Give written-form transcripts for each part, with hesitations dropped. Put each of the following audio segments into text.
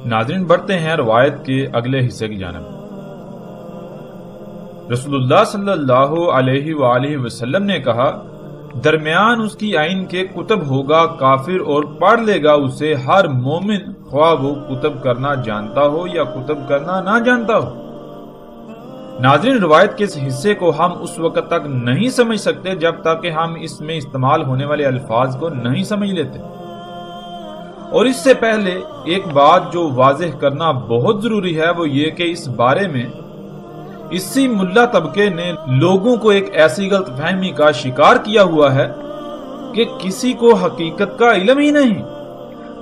ناظرین، بڑھتے ہیں روایت کے اگلے حصے کی جانب۔ رسول اللہ صلی اللہ علیہ وآلہ وسلم نے کہا، درمیان اس کی آئین کے کتب ہوگا کافر اور پڑھ لے گا اسے ہر مومن، خواہ وہ کتب کرنا جانتا ہو یا کتب کرنا نہ جانتا ہو۔ ناظرین، روایت کے اس حصے کو ہم اس وقت تک نہیں سمجھ سکتے جب تک کہ ہم اس میں استعمال ہونے والے الفاظ کو نہیں سمجھ لیتے۔ اور اس سے پہلے ایک بات جو واضح کرنا بہت ضروری ہے وہ یہ کہ اس بارے میں اسی ملا طبقے نے لوگوں کو ایک ایسی غلط فہمی کا شکار کیا ہوا ہے کہ کسی کو حقیقت کا علم ہی نہیں،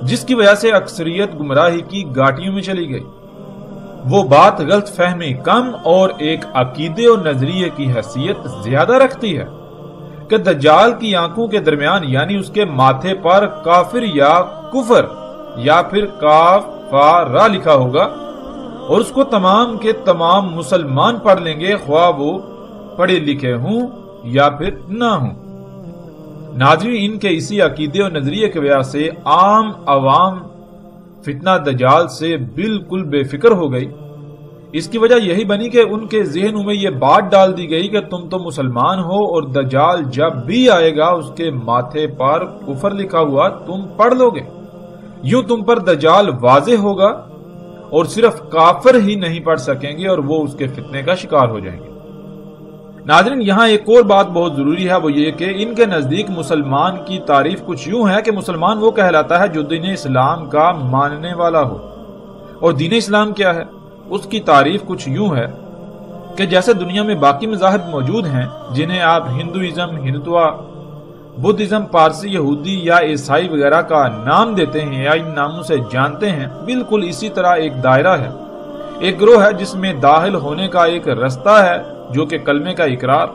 جس کی وجہ سے اکثریت گمراہی کی گھاٹیوں میں چلی گئی۔ وہ بات غلط فہمی کم اور ایک عقیدے اور نظریے کی حیثیت زیادہ رکھتی ہے کہ دجال کی آنکھوں کے درمیان یعنی اس کے ماتھے پر کافر یا کفر یا پھر کاف فا را لکھا ہوگا اور اس کو تمام کے تمام مسلمان پڑھ لیں گے، خواہ وہ پڑھے لکھے ہوں یا پھر نہ ہوں۔ ناظرین، ان کے اسی عقیدے اور نظریے کی وجہ سے عام عوام فتنہ دجال سے بالکل بے فکر ہو گئی۔ اس کی وجہ یہی بنی کہ ان کے ذہنوں میں یہ بات ڈال دی گئی کہ تم تو مسلمان ہو اور دجال جب بھی آئے گا اس کے ماتھے پر کفر لکھا ہوا تم پڑھ لو گے، یوں تم پر دجال واضح ہوگا اور صرف کافر ہی نہیں پڑھ سکیں گے اور وہ اس کے فتنے کا شکار ہو جائیں گے۔ ناظرین، یہاں ایک اور بات بہت ضروری ہے، وہ یہ کہ ان کے نزدیک مسلمان کی تعریف کچھ یوں ہے کہ مسلمان وہ کہلاتا ہے جو دین اسلام کا ماننے والا ہو۔ اور دین اسلام کیا ہے؟ اس کی تعریف کچھ یوں ہے کہ جیسے دنیا میں باقی مذاہب موجود ہیں جنہیں آپ ہندوازم، ہندوتوا، بدھزم، پارسی، یہودی یا عیسائی وغیرہ کا نام دیتے ہیں یا ان ناموں سے جانتے ہیں، بالکل اسی طرح ایک دائرہ ہے، ایک گروہ ہے جس میں داخل ہونے کا ایک رستہ ہے جو کہ کلمے کا اقرار،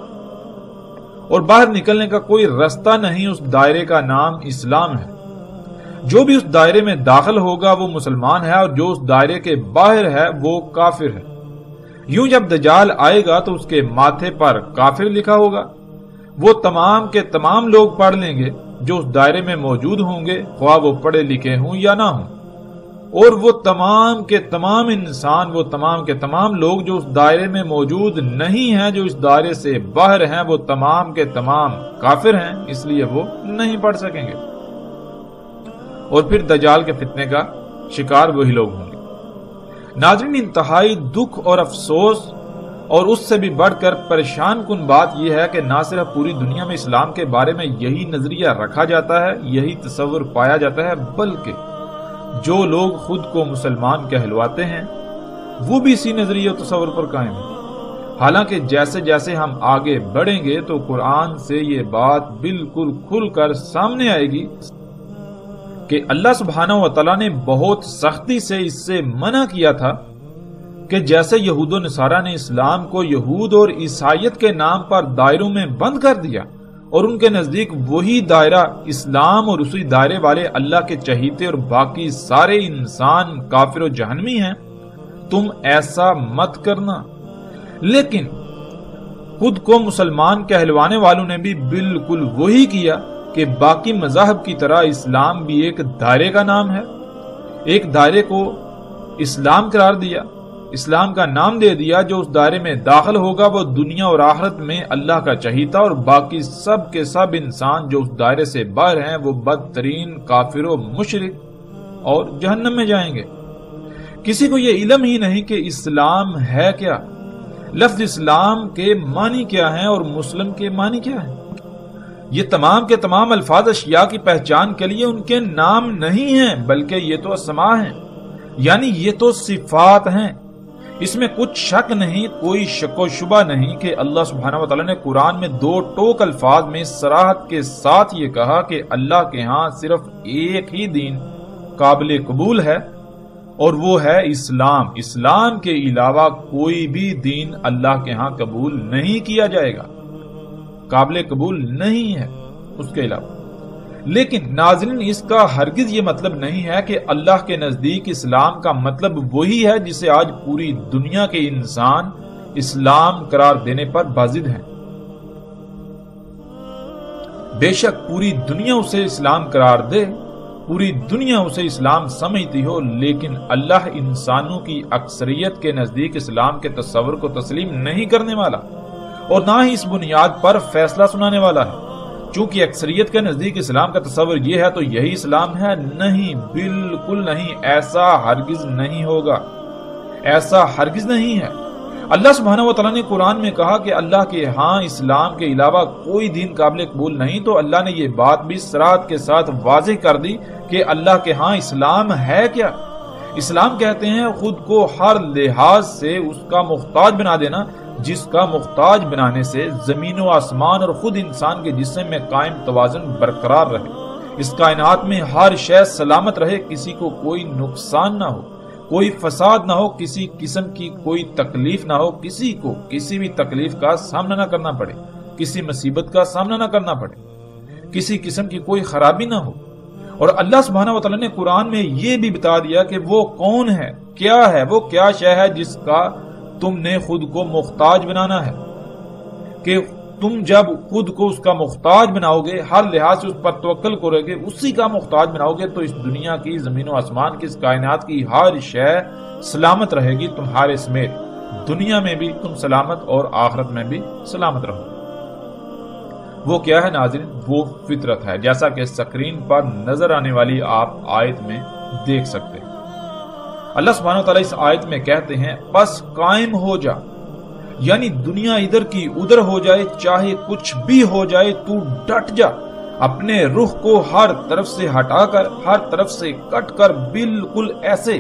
اور باہر نکلنے کا کوئی رستہ نہیں۔ اس دائرے کا نام اسلام ہے۔ جو بھی اس دائرے میں داخل ہوگا وہ مسلمان ہے اور جو اس دائرے کے باہر ہے وہ کافر ہے۔ یوں جب دجال آئے گا تو اس کے ماتھے پر کافر لکھا ہوگا، وہ تمام کے تمام لوگ پڑھ لیں گے جو اس دائرے میں موجود ہوں گے، خواہ وہ پڑھے لکھے ہوں یا نہ ہوں، اور وہ تمام کے تمام انسان، وہ تمام کے تمام لوگ جو اس دائرے میں موجود نہیں ہیں، جو اس دائرے سے باہر ہیں، وہ تمام کے تمام کافر ہیں، اس لیے وہ نہیں پڑھ سکیں گے، اور پھر دجال کے فتنے کا شکار وہی لوگ ہوں گے۔ ناظرین، انتہائی دکھ اور افسوس اور اس سے بھی بڑھ کر پریشان کن بات یہ ہے کہ نہ صرف پوری دنیا میں اسلام کے بارے میں یہی نظریہ رکھا جاتا ہے، یہی تصور پایا جاتا ہے، بلکہ جو لوگ خود کو مسلمان کہلواتے ہیں وہ بھی اسی نظریے و تصور پر قائم ہیں۔ حالانکہ جیسے جیسے ہم آگے بڑھیں گے تو قرآن سے یہ بات بالکل کھل کر سامنے آئے گی کہ اللہ سبحانہ و تعالیٰ نے بہت سختی سے اس سے منع کیا تھا کہ جیسے یہود و نصارہ نے اسلام کو یہود اور عیسائیت کے نام پر دائروں میں بند کر دیا اور ان کے نزدیک وہی دائرہ اسلام اور اسی دائرے والے اللہ کے چہیتے اور باقی سارے انسان کافر و جہنمی ہیں، تم ایسا مت کرنا۔ لیکن خود کو مسلمان کہلوانے والوں نے بھی بالکل وہی کیا کہ باقی مذاہب کی طرح اسلام بھی ایک دائرے کا نام ہے، ایک دائرے کو اسلام قرار دیا، اسلام کا نام دے دیا۔ جو اس دائرے میں داخل ہوگا وہ دنیا اور آخرت میں اللہ کا چہیتا، اور باقی سب کے سب انسان جو اس دائرے سے باہر ہیں وہ بدترین کافر و مشرک اور جہنم میں جائیں گے۔ کسی کو یہ علم ہی نہیں کہ اسلام ہے کیا، لفظ اسلام کے معنی کیا ہیں اور مسلم کے معنی کیا ہیں۔ یہ تمام کے تمام الفاظ اشیاء کی پہچان کے لیے ان کے نام نہیں ہیں، بلکہ یہ تو اسماء ہیں، یعنی یہ تو صفات ہیں۔ اس میں کچھ شک نہیں، کوئی شک و شبہ نہیں کہ اللہ سبحانہ و تعالیٰ نے قرآن میں دو ٹوک الفاظ میں صراحت کے ساتھ یہ کہا کہ اللہ کے ہاں صرف ایک ہی دین قابل قبول ہے اور وہ ہے اسلام۔ اسلام کے علاوہ کوئی بھی دین اللہ کے ہاں قبول نہیں کیا جائے گا، قابل قبول نہیں ہے اس کے علاوہ۔ لیکن ناظرین اس کا ہرگز یہ مطلب نہیں ہے کہ اللہ کے نزدیک اسلام کا مطلب وہی ہے جسے آج پوری دنیا کے انسان اسلام قرار دینے پر بازد ہیں۔ بے شک پوری دنیا اسے اسلام قرار دے، پوری دنیا اسے اسلام سمجھتی ہو، لیکن اللہ انسانوں کی اکثریت کے نزدیک اسلام کے تصور کو تسلیم نہیں کرنے والا اور نہ ہی اس بنیاد پر فیصلہ سنانے والا ہے۔ چونکہ اکثریت کے نزدیک اسلام کا تصور یہ ہے تو یہی اسلام ہے؟ نہیں، بالکل نہیں، ایسا ہرگز نہیں ہوگا، ایسا ہرگز نہیں ہے۔ اللہ سبحانہ و تعالیٰ نے قرآن میں کہا کہ اللہ کے ہاں اسلام کے علاوہ کوئی دین قابل قبول نہیں، تو اللہ نے یہ بات بھی صراحت کے ساتھ واضح کر دی کہ اللہ کے ہاں اسلام ہے کیا۔ اسلام کہتے ہیں خود کو ہر لحاظ سے اس کا محتاج بنا دینا، جس کا محتاج بنانے سے زمین و آسمان اور خود انسان کے جسم میں قائم توازن برقرار رہے، اس کائنات میں ہر شے سلامت رہے، کسی کو کوئی نقصان نہ ہو، کوئی فساد نہ ہو، کسی قسم کی کوئی تکلیف نہ ہو، کسی کو کسی بھی تکلیف کا سامنا نہ کرنا پڑے، کسی مصیبت کا سامنا نہ کرنا پڑے، کسی قسم کی کوئی خرابی نہ ہو۔ اور اللہ سبحانہ و تعالیٰ نے قرآن میں یہ بھی بتا دیا کہ وہ کون ہے، کیا ہے، وہ کیا شے ہے جس کا تم نے خود کو محتاج بنانا ہے، کہ تم جب خود کو اس کا محتاج بناؤ گے، ہر لحاظ سے اس پر توکل کرو گے، اسی کا محتاج بناؤ گے، تو اس دنیا کی زمین و آسمان کی، اس کائنات کی ہر شے سلامت رہے گی تمہارے سمیت، دنیا میں بھی تم سلامت اور آخرت میں بھی سلامت رہو گے۔ وہ کیا ہے ناظرین؟ وہ فطرت ہے، جیسا کہ سکرین پر نظر آنے والی آپ آیت میں دیکھ سکتے ہیں۔ اللہ سبحانہ وتعالی اس آیت میں کہتے ہیں بس قائم ہو جا، یعنی دنیا ادھر کی ادھر ہو جائے، چاہے کچھ بھی ہو جائے، تو ڈٹ جا، اپنے رخ کو ہر طرف سے ہٹا کر، ہر طرف سے کٹ کر، بالکل ایسے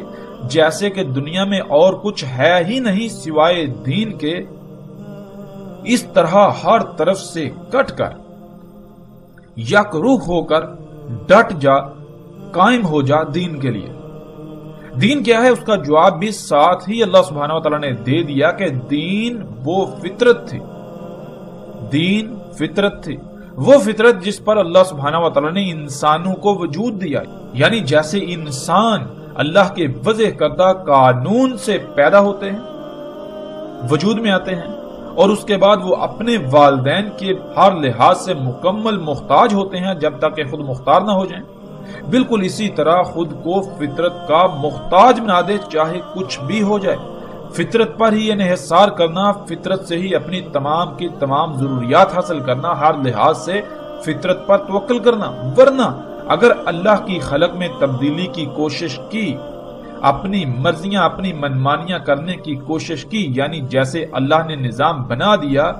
جیسے کہ دنیا میں اور کچھ ہے ہی نہیں سوائے دین کے، اس طرح ہر طرف سے کٹ کر یک رخ ہو کر ڈٹ جا، قائم ہو جا دین کے لیے۔ دین کیا ہے؟ اس کا جواب بھی ساتھ ہی اللہ سبحانہ و تعالیٰ نے دے دیا کہ دین وہ فطرت تھی، دین فطرت تھی، وہ فطرت جس پر اللہ سبحانہ و تعالیٰ نے انسانوں کو وجود دیا، یعنی جیسے انسان اللہ کے وضع کردہ قانون سے پیدا ہوتے ہیں، وجود میں آتے ہیں، اور اس کے بعد وہ اپنے والدین کے ہر لحاظ سے مکمل محتاج ہوتے ہیں جب تک کہ خود مختار نہ ہو جائیں، بالکل اسی طرح خود کو فطرت کا محتاج بنا دے، چاہے کچھ بھی ہو جائے، فطرت پر ہی انحصار کرنا، فطرت سے ہی اپنی تمام کی تمام ضروریات حاصل کرنا، ہر لحاظ سے فطرت پر توکل کرنا۔ ورنہ اگر اللہ کی خلق میں تبدیلی کی کوشش کی، اپنی مرضیاں، اپنی منمانیاں کرنے کی کوشش کی، یعنی جیسے اللہ نے نظام بنا دیا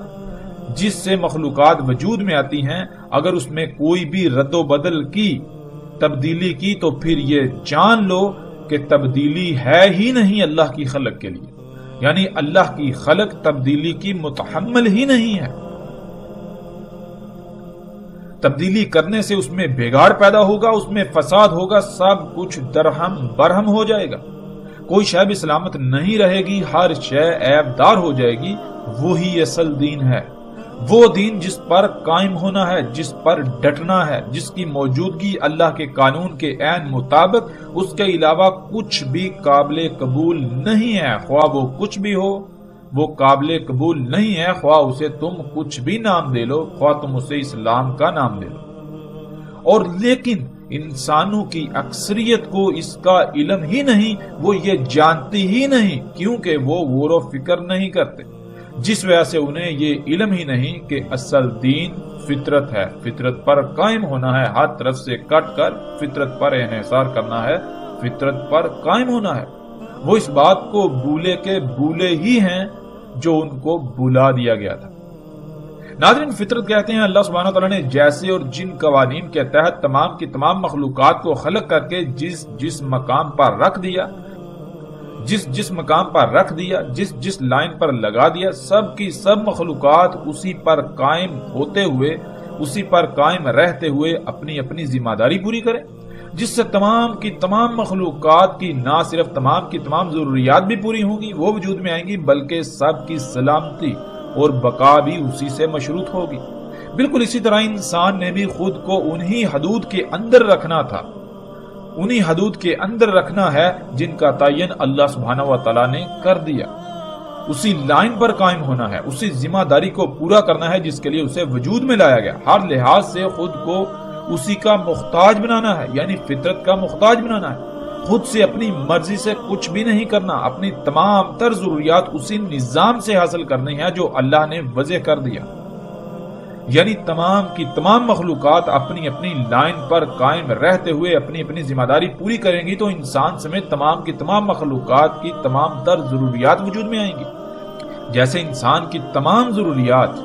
جس سے مخلوقات وجود میں آتی ہیں، اگر اس میں کوئی بھی رد و بدل کی، تبدیلی کی، تو پھر یہ جان لو کہ تبدیلی ہے ہی نہیں اللہ کی خلق کے لیے، یعنی اللہ کی خلق تبدیلی کی متحمل ہی نہیں ہے۔ تبدیلی کرنے سے اس میں بگاڑ پیدا ہوگا، اس میں فساد ہوگا، سب کچھ درہم برہم ہو جائے گا، کوئی شے بھی سلامت نہیں رہے گی، ہر شے عیب دار ہو جائے گی۔ وہی اصل دین ہے، وہ دین جس پر قائم ہونا ہے، جس پر ڈٹنا ہے، جس کی موجودگی اللہ کے قانون کے عین مطابق، اس کے علاوہ کچھ بھی قابل قبول نہیں ہے، خواہ وہ کچھ بھی ہو، وہ قابل قبول نہیں ہے، خواہ اسے تم کچھ بھی نام دے لو، خواہ تم اسے اسلام کا نام دے لو۔ اور لیکن انسانوں کی اکثریت کو اس کا علم ہی نہیں، وہ یہ جانتی ہی نہیں، کیونکہ وہ غور و فکر نہیں کرتے، جس وجہ سے انہیں یہ علم ہی نہیں کہ اصل دین فطرت ہے، فطرت پر قائم ہونا ہے، ہر طرف سے کٹ کر فطرت پر انحصار کرنا ہے، فطرت پر قائم ہونا ہے۔ وہ اس بات کو بھولے کے بھولے ہی ہیں جو ان کو بھلا دیا گیا تھا۔ ناظرین، فطرت کہتے ہیں اللہ سبحانہ وتعالیٰ نے جیسے اور جن قوانین کے تحت تمام کی تمام مخلوقات کو خلق کر کے جس مقام پر رکھ دیا، جس مقام پر رکھ دیا، جس لائن پر لگا دیا، سب کی سب مخلوقات اسی پر قائم ہوتے ہوئے، اسی پر قائم رہتے ہوئے اپنی اپنی ذمہ داری پوری کریں، جس سے تمام کی تمام مخلوقات کی نہ صرف تمام کی تمام ضروریات بھی پوری ہوں گی، وہ وجود میں آئیں گی، بلکہ سب کی سلامتی اور بقا بھی اسی سے مشروط ہوگی۔ بالکل اسی طرح انسان نے بھی خود کو انہی حدود کے اندر رکھنا تھا، انہی حدود کے اندر رکھنا ہے جن کا تعین اللہ سبحانہ و تعالیٰ نے کر دیا، اسی لائن پر قائم ہونا ہے، اسی ذمہ داری کو پورا کرنا ہے جس کے لیے اسے وجود میں لایا گیا، ہر لحاظ سے خود کو اسی کا محتاج بنانا ہے، یعنی فطرت کا محتاج بنانا ہے، خود سے اپنی مرضی سے کچھ بھی نہیں کرنا، اپنی تمام تر ضروریات اسی نظام سے حاصل کرنی ہے جو اللہ نے وضع کر دیا، یعنی تمام کی تمام مخلوقات اپنی اپنی لائن پر قائم رہتے ہوئے اپنی اپنی ذمہ داری پوری کریں گی تو انسان سمیت تمام کی تمام مخلوقات کی تمام تر ضروریات وجود میں آئیں گی۔ جیسے انسان کی تمام ضروریات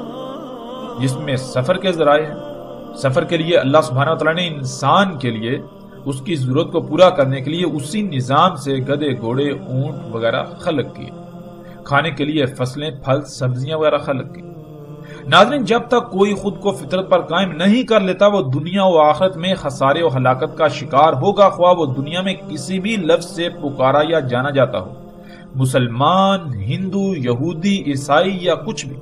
جس میں سفر کے ذرائع ہیں، سفر کے لیے اللہ سبحانہ و تعالیٰ نے انسان کے لیے اس کی ضرورت کو پورا کرنے کے لیے اسی نظام سے گدھے گھوڑے اونٹ وغیرہ خلق کیے، کھانے کے لیے فصلیں پھل سبزیاں وغیرہ خلق کی۔ ناظرین، جب تک کوئی خود کو فطرت پر قائم نہیں کر لیتا وہ دنیا و آخرت میں خسارے و ہلاکت کا شکار ہوگا، خواہ وہ دنیا میں کسی بھی لفظ سے پکارا یا جانا جاتا ہو، مسلمان، ہندو، یہودی، عیسائی یا کچھ بھی۔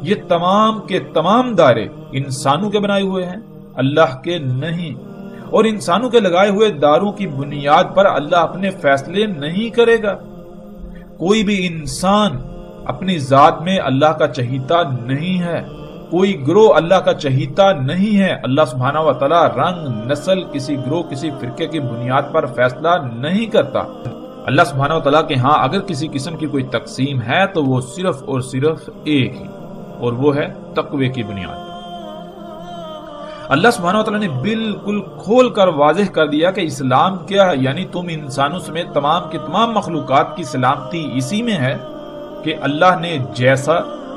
یہ تمام کے تمام دائرے انسانوں کے بنائے ہوئے ہیں، اللہ کے نہیں، اور انسانوں کے لگائے ہوئے داروں کی بنیاد پر اللہ اپنے فیصلے نہیں کرے گا۔ کوئی بھی انسان اپنی ذات میں اللہ کا چہیتا نہیں ہے، کوئی گروہ اللہ کا چہیتا نہیں ہے۔ اللہ سبحانہ و تعالیٰ رنگ، نسل، کسی گروہ، کسی فرقے کی بنیاد پر فیصلہ نہیں کرتا۔ اللہ سبحانہ و تعالیٰ کے ہاں اگر کسی قسم کی کوئی تقسیم ہے تو وہ صرف اور صرف ایک ہی، اور وہ ہے تقوی کی بنیاد۔ اللہ سبحانہ و تعالیٰ نے بالکل کھول کر واضح کر دیا کہ اسلام کیا ہے، یعنی تم انسانوں سمیت تمام کی تمام مخلوقات کی سلامتی اسی میں ہے کہ اللہ نے جیسا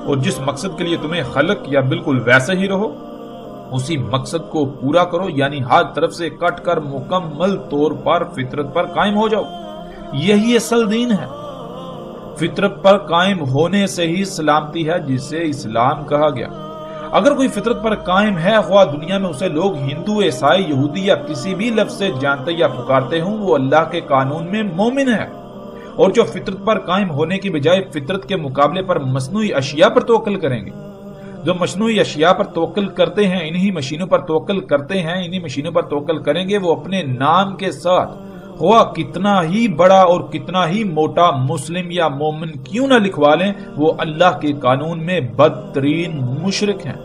اور جس مقصد کے لیے تمہیں خلق کیا بالکل ویسے ہی رہو، اسی مقصد کو پورا کرو، یعنی ہر طرف سے کٹ کر مکمل طور پر فطرت پر قائم ہو جاؤ۔ یہی اصل دین ہے۔ فطرت پر قائم ہونے سے ہی سلامتی ہے جسے اسلام کہا گیا۔ اگر کوئی فطرت پر قائم ہے، خواہ دنیا میں اسے لوگ ہندو، عیسائی، یہودی یا کسی بھی لفظ سے جانتے یا پکارتے ہوں، وہ اللہ کے قانون میں مومن ہے۔ اور جو فطرت پر قائم ہونے کی بجائے فطرت کے مقابلے پر مصنوعی اشیاء پر توکل کریں گے، جو مصنوعی اشیاء پر توکل کرتے ہیں، انہی مشینوں پر توکل کرتے ہیں، انہی مشینوں پر توکل کریں گے، وہ اپنے نام کے ساتھ خواہ کتنا ہی بڑا اور کتنا ہی موٹا مسلم یا مومن کیوں نہ لکھوا لیں، وہ اللہ کے قانون میں بدترین مشرک ہیں۔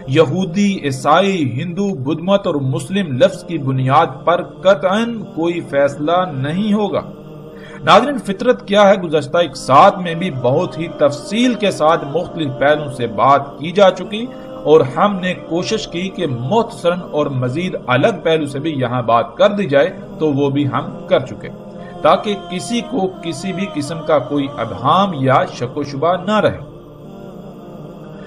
یہودی، عیسائی، ہندو، بدھ مت اور مسلم لفظ کی بنیاد پر قطعاً کوئی فیصلہ نہیں ہوگا۔ ناظرین، فطرت کیا ہے گزشتہ ایک ساتھ میں بھی بہت ہی تفصیل کے ساتھ مختلف پہلوؤں سے بات کی جا چکی، اور ہم نے کوشش کی کہ مختصراً اور مزید الگ پہلو سے بھی یہاں بات کر دی جائے، تو وہ بھی ہم کر چکے تاکہ کسی کو کسی بھی قسم کا کوئی ابہام یا شک و شبہ نہ رہے۔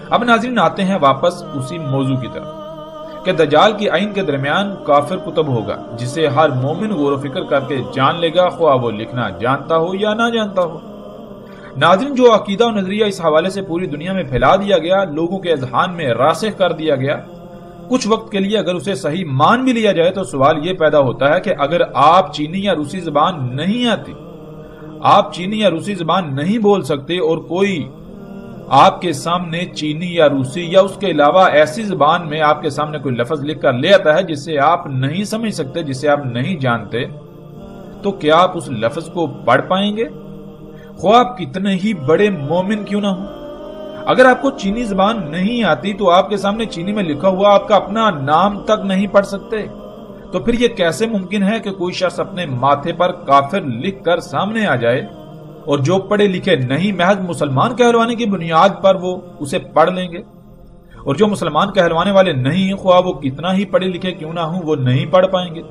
اب ناظرین آتے ہیں واپس اسی موضوع کی طرف کہ دجال کی آئین کے درمیان کافر کتب ہوگا جسے ہر مومن غور و فکر کر کے جان لے گا، خواہ وہ لکھنا جانتا ہو یا نہ جانتا ہو۔ ناظرین، جو عقیدہ و نظریہ اس حوالے سے پوری دنیا میں پھیلا دیا گیا، لوگوں کے اذہان میں راسخ کر دیا گیا، کچھ وقت کے لیے اگر اسے صحیح مان بھی لیا جائے تو سوال یہ پیدا ہوتا ہے کہ اگر آپ چینی یا روسی زبان نہیں آتی، آپ چینی یا روسی زبان نہیں بول سکتے، اور کوئی آپ کے سامنے چینی یا روسی یا اس کے علاوہ ایسی زبان میں آپ کے سامنے کوئی لفظ لکھ کر لے آتا ہے جسے آپ نہیں سمجھ سکتے، جسے آپ نہیں جانتے، تو کیا آپ اس لفظ کو پڑھ پائیں گے؟ خواہ آپ کتنے ہی بڑے مومن کیوں نہ ہوں۔ اگر آپ کو چینی زبان نہیں آتی تو آپ کے سامنے چینی میں لکھا ہوا آپ کا اپنا نام تک نہیں پڑھ سکتے، تو پھر یہ کیسے ممکن ہے کہ کوئی شخص اپنے ماتھے پر کافر لکھ کر سامنے آ جائے، اور جو پڑھے لکھے نہیں محض مسلمان کہلوانے کی بنیاد پر وہ اسے پڑھ لیں گے، اور جو مسلمان کہلوانے والے نہیں، خواہ وہ کتنا ہی پڑھے لکھے کیوں نہ ہوں، وہ نہیں پڑھ پائیں گے؟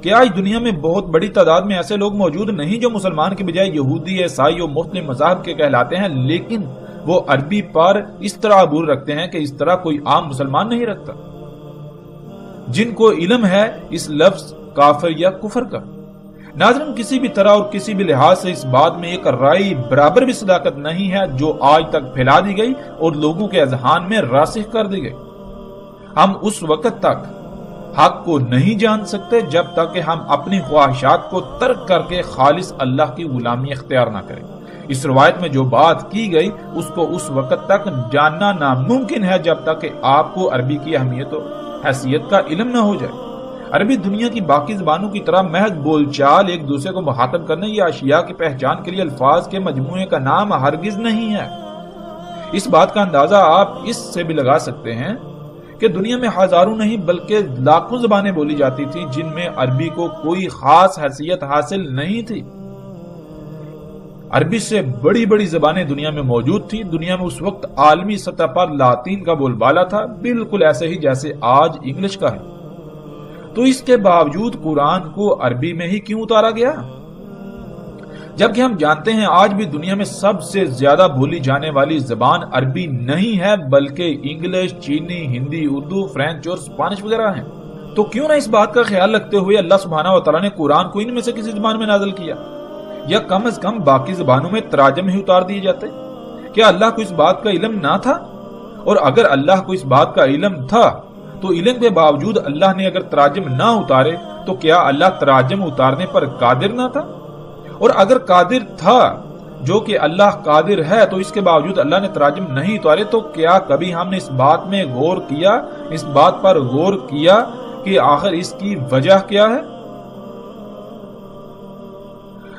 کیا آج دنیا میں بہت بڑی تعداد میں ایسے لوگ موجود نہیں جو مسلمان کے بجائے یہودی، عیسائی اور مختلف مذاہب کے کہلاتے ہیں، لیکن وہ عربی پر اس طرح عبور رکھتے ہیں کہ اس طرح کوئی عام مسلمان نہیں رکھتا، جن کو علم ہے اس لفظ کافر یا کفر کا؟ ناظرین، کسی بھی طرح اور کسی بھی لحاظ سے اس بات میں ایک رائے برابر بھی صداقت نہیں ہے جو آج تک پھیلا دی گئی اور لوگوں کے اذہان میں راسخ کر دی گئی۔ ہم اس وقت تک حق کو نہیں جان سکتے جب تک کہ ہم اپنی خواہشات کو ترک کر کے خالص اللہ کی غلامی اختیار نہ کریں۔ اس روایت میں جو بات کی گئی اس کو اس وقت تک جاننا ناممکن ہے جب تک کہ آپ کو عربی کی اہمیت و حیثیت کا علم نہ ہو جائے۔ عربی دنیا کی باقی زبانوں کی طرح محض بول چال، ایک دوسرے کو مخاطب کرنے یا اشیاء کی پہچان کے لیے الفاظ کے مجموعے کا نام ہرگز نہیں ہے۔ اس بات کا اندازہ آپ اس سے بھی لگا سکتے ہیں کہ دنیا میں ہزاروں نہیں بلکہ لاکھوں زبانیں بولی جاتی تھیں جن میں عربی کو کوئی خاص حیثیت حاصل نہیں تھی۔ عربی سے بڑی بڑی زبانیں دنیا میں موجود تھی۔ دنیا میں اس وقت عالمی سطح پر لاطین کا بول بالا تھا، بالکل ایسے ہی جیسے آج انگلش کا ہے۔ تو اس کے باوجود قرآن کو عربی میں ہی کیوں اتارا گیا؟ جبکہ ہم جانتے ہیں آج بھی دنیا میں سب سے زیادہ بولی جانے والی زبان عربی نہیں ہے بلکہ انگلش، چینی، ہندی، اردو، فرینچ اور اسپانش وغیرہ ہیں۔ تو کیوں نہ اس بات کا خیال رکھتے ہوئے اللہ سبحانہ و تعالیٰ نے قرآن کو ان میں سے کسی زبان میں نازل کیا، یا کم از کم باقی زبانوں میں تراجم ہی اتار دیے جاتے؟ کیا اللہ کو اس بات کا علم نہ تھا؟ اور اگر اللہ کو اس بات کا علم تھا تو علم کے باوجود اللہ نے اگر تراجم نہ اتارے تو کیا اللہ تراجم اتارنے پر قادر نہ تھا؟ اور اگر قادر تھا، جو کہ اللہ قادر ہے، تو اس کے باوجود اللہ نے تراجم نہیں اتارے، تو کیا کبھی ہم نے اس بات میں غور کیا، اس بات پر غور کیا کہ آخر اس کی وجہ کیا ہے؟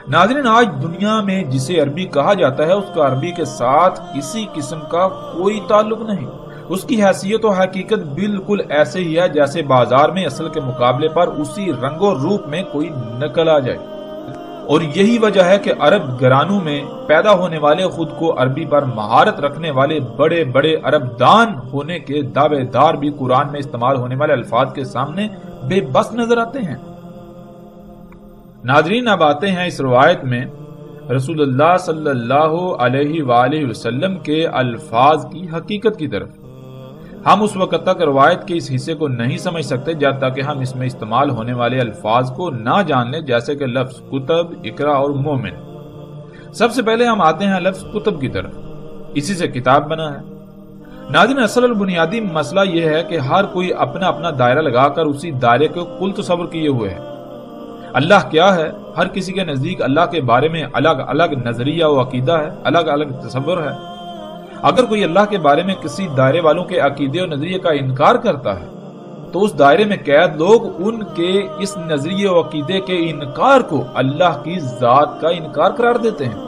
ناظرین، آج دنیا میں جسے عربی کہا جاتا ہے اس کا عربی کے ساتھ کسی قسم کا کوئی تعلق نہیں۔ اس کی حیثیت و حقیقت بالکل ایسے ہی ہے جیسے بازار میں اصل کے مقابلے پر اسی رنگ و روپ میں کوئی نقل آ جائے۔ اور یہی وجہ ہے کہ عرب گھرانوں میں پیدا ہونے والے، خود کو عربی پر مہارت رکھنے والے بڑے بڑے عرب دان ہونے کے دعوے دار بھی قرآن میں استعمال ہونے والے الفاظ کے سامنے بے بس نظر آتے ہیں۔ ناظرین، اب آتے ہیں اس روایت میں رسول اللہ صلی اللہ علیہ وآلہ وسلم کے الفاظ کی حقیقت کی طرف۔ ہم اس وقت تک روایت کے اس حصے کو نہیں سمجھ سکتے جب تک کہ ہم اس میں استعمال ہونے والے الفاظ کو نہ جان لیں، جیسے کہ لفظ کتب، اقرا اور مومن۔ سب سے پہلے ہم آتے ہیں لفظ کتب کی طرف، اسی سے کتاب بنا ہے۔ ناظرین، اصل اور بنیادی مسئلہ یہ ہے کہ ہر کوئی اپنا اپنا دائرہ لگا کر اسی دائرے کو کل تصور کیے ہوئے ہے۔ اللہ کیا ہے؟ ہر کسی کے نزدیک اللہ کے بارے میں الگ الگ نظریہ و عقیدہ ہے، الگ الگ تصور ہے۔ اگر کوئی اللہ کے بارے میں کسی دائرے والوں کے عقیدے و نظریے کا انکار کرتا ہے تو اس دائرے میں قید لوگ ان کے اس نظریے و عقیدے کے انکار کو اللہ کی ذات کا انکار قرار دیتے ہیں۔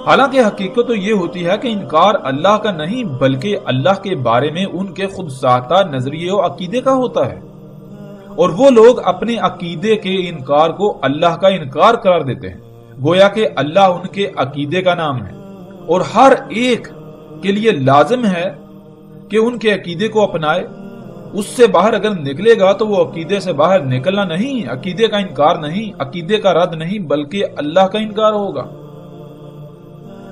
حالانکہ حقیقت تو یہ ہوتی ہے کہ انکار اللہ کا نہیں بلکہ اللہ کے بارے میں ان کے خود ساختہ نظریے و عقیدے کا ہوتا ہے، اور وہ لوگ اپنے عقیدے کے انکار کو اللہ کا انکار قرار دیتے ہیں، گویا کہ اللہ ان کے عقیدے کا نام ہے، اور ہر ایک کے لیے لازم ہے کہ ان کے عقیدے کو اپنائے۔ اس سے باہر اگر نکلے گا تو وہ عقیدے سے باہر نکلنا نہیں، عقیدے کا انکار نہیں، عقیدے کا رد نہیں بلکہ اللہ کا انکار ہوگا۔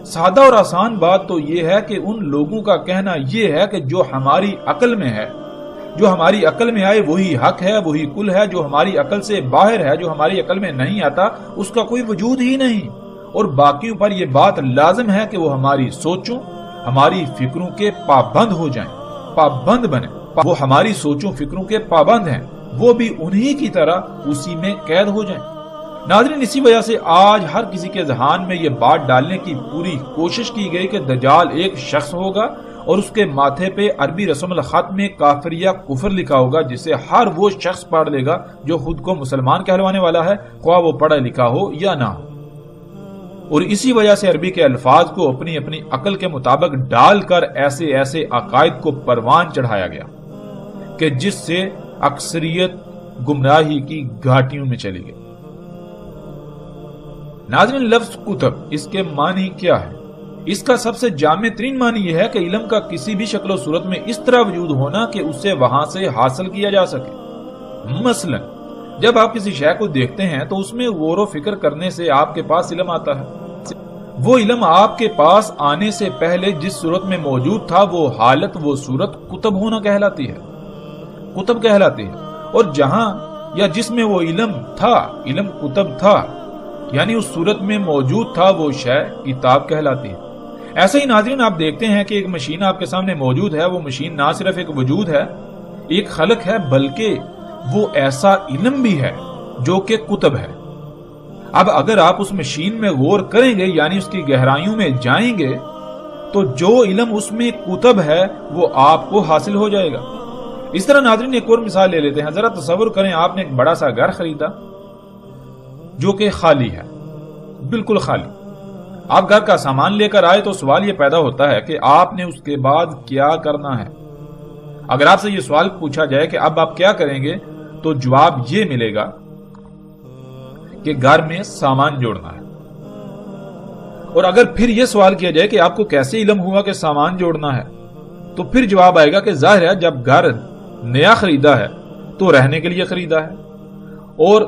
سادہ اور آسان بات تو یہ ہے کہ ان لوگوں کا کہنا یہ ہے کہ جو ہماری عقل میں ہے، جو ہماری عقل میں آئے وہی حق ہے، وہی کل ہے، جو ہماری عقل سے باہر ہے، جو ہماری عقل میں نہیں آتا اس کا کوئی وجود ہی نہیں، اور باقیوں پر یہ بات لازم ہے کہ وہ ہماری سوچوں، ہماری فکروں کے پابند ہو جائیں، پابند بنیں۔ وہ ہماری سوچوں فکروں کے پابند ہیں، وہ بھی انہی کی طرح اسی میں قید ہو جائیں۔ ناظرین، اسی وجہ سے آج ہر کسی کے ذہن میں یہ بات ڈالنے کی پوری کوشش کی گئی کہ دجال ایک شخص ہوگا اور اس کے ماتھے پہ عربی رسم الخط میں کافر یا کفر لکھا ہوگا، جسے ہر وہ شخص پڑھ لے گا جو خود کو مسلمان کہلوانے والا ہے، خواہ وہ پڑھا لکھا ہو یا نہ ہو۔ اور اسی وجہ سے عربی کے الفاظ کو اپنی اپنی عقل کے مطابق ڈال کر ایسے ایسے عقائد کو پروان چڑھایا گیا کہ جس سے اکثریت گمراہی کی گھاٹیوں میں چلی گئی۔ ناظرین، لفظ کتب، اس کے معنی کیا ہے؟ اس کا سب سے جامع ترین معنی یہ ہے کہ علم کا کسی بھی شکل و صورت میں اس طرح وجود ہونا کہ اسے وہاں سے حاصل کیا جا سکے۔ مثلا جب آپ کسی شے کو دیکھتے ہیں تو اس میں غور و فکر کرنے سے آپ کے پاس علم آتا ہے۔ وہ علم آپ کے پاس آنے سے پہلے جس صورت میں موجود تھا وہ حالت، وہ صورت کتب ہونا کہلاتی ہے، کتب کہلاتی ہے۔ اور جہاں یا جس میں وہ علم تھا، علم کتب تھا، یعنی اس صورت میں موجود تھا، وہ شے کتاب کہلاتی ہے۔ ایسے ہی ناظرین، آپ دیکھتے ہیں کہ ایک مشین آپ کے سامنے موجود ہے، وہ مشین نہ صرف ایک وجود ہے، ایک خلق ہے، بلکہ وہ ایسا علم بھی ہے جو کہ کتب ہے۔ اب اگر آپ اس مشین میں غور کریں گے یعنی اس کی گہرائیوں میں جائیں گے تو جو علم اس میں کتب ہے وہ آپ کو حاصل ہو جائے گا۔ اس طرح ناظرین ایک اور مثال لے لیتے ہیں۔ ذرا تصور کریں آپ نے ایک بڑا سا گھر خریدا جو کہ خالی ہے، بالکل خالی۔ آپ گھر کا سامان لے کر آئے تو سوال یہ پیدا ہوتا ہے کہ آپ نے اس کے بعد کیا کرنا ہے۔ اگر آپ سے یہ سوال پوچھا جائے کہ اب آپ کیا کریں گے تو جواب یہ ملے گا کہ گھر میں سامان جوڑنا ہے۔ اور اگر پھر یہ سوال کیا جائے کہ آپ کو کیسے علم ہوا کہ سامان جوڑنا ہے تو پھر جواب آئے گا کہ ظاہر ہے جب گھر نیا خریدا ہے تو رہنے کے لیے خریدا ہے، اور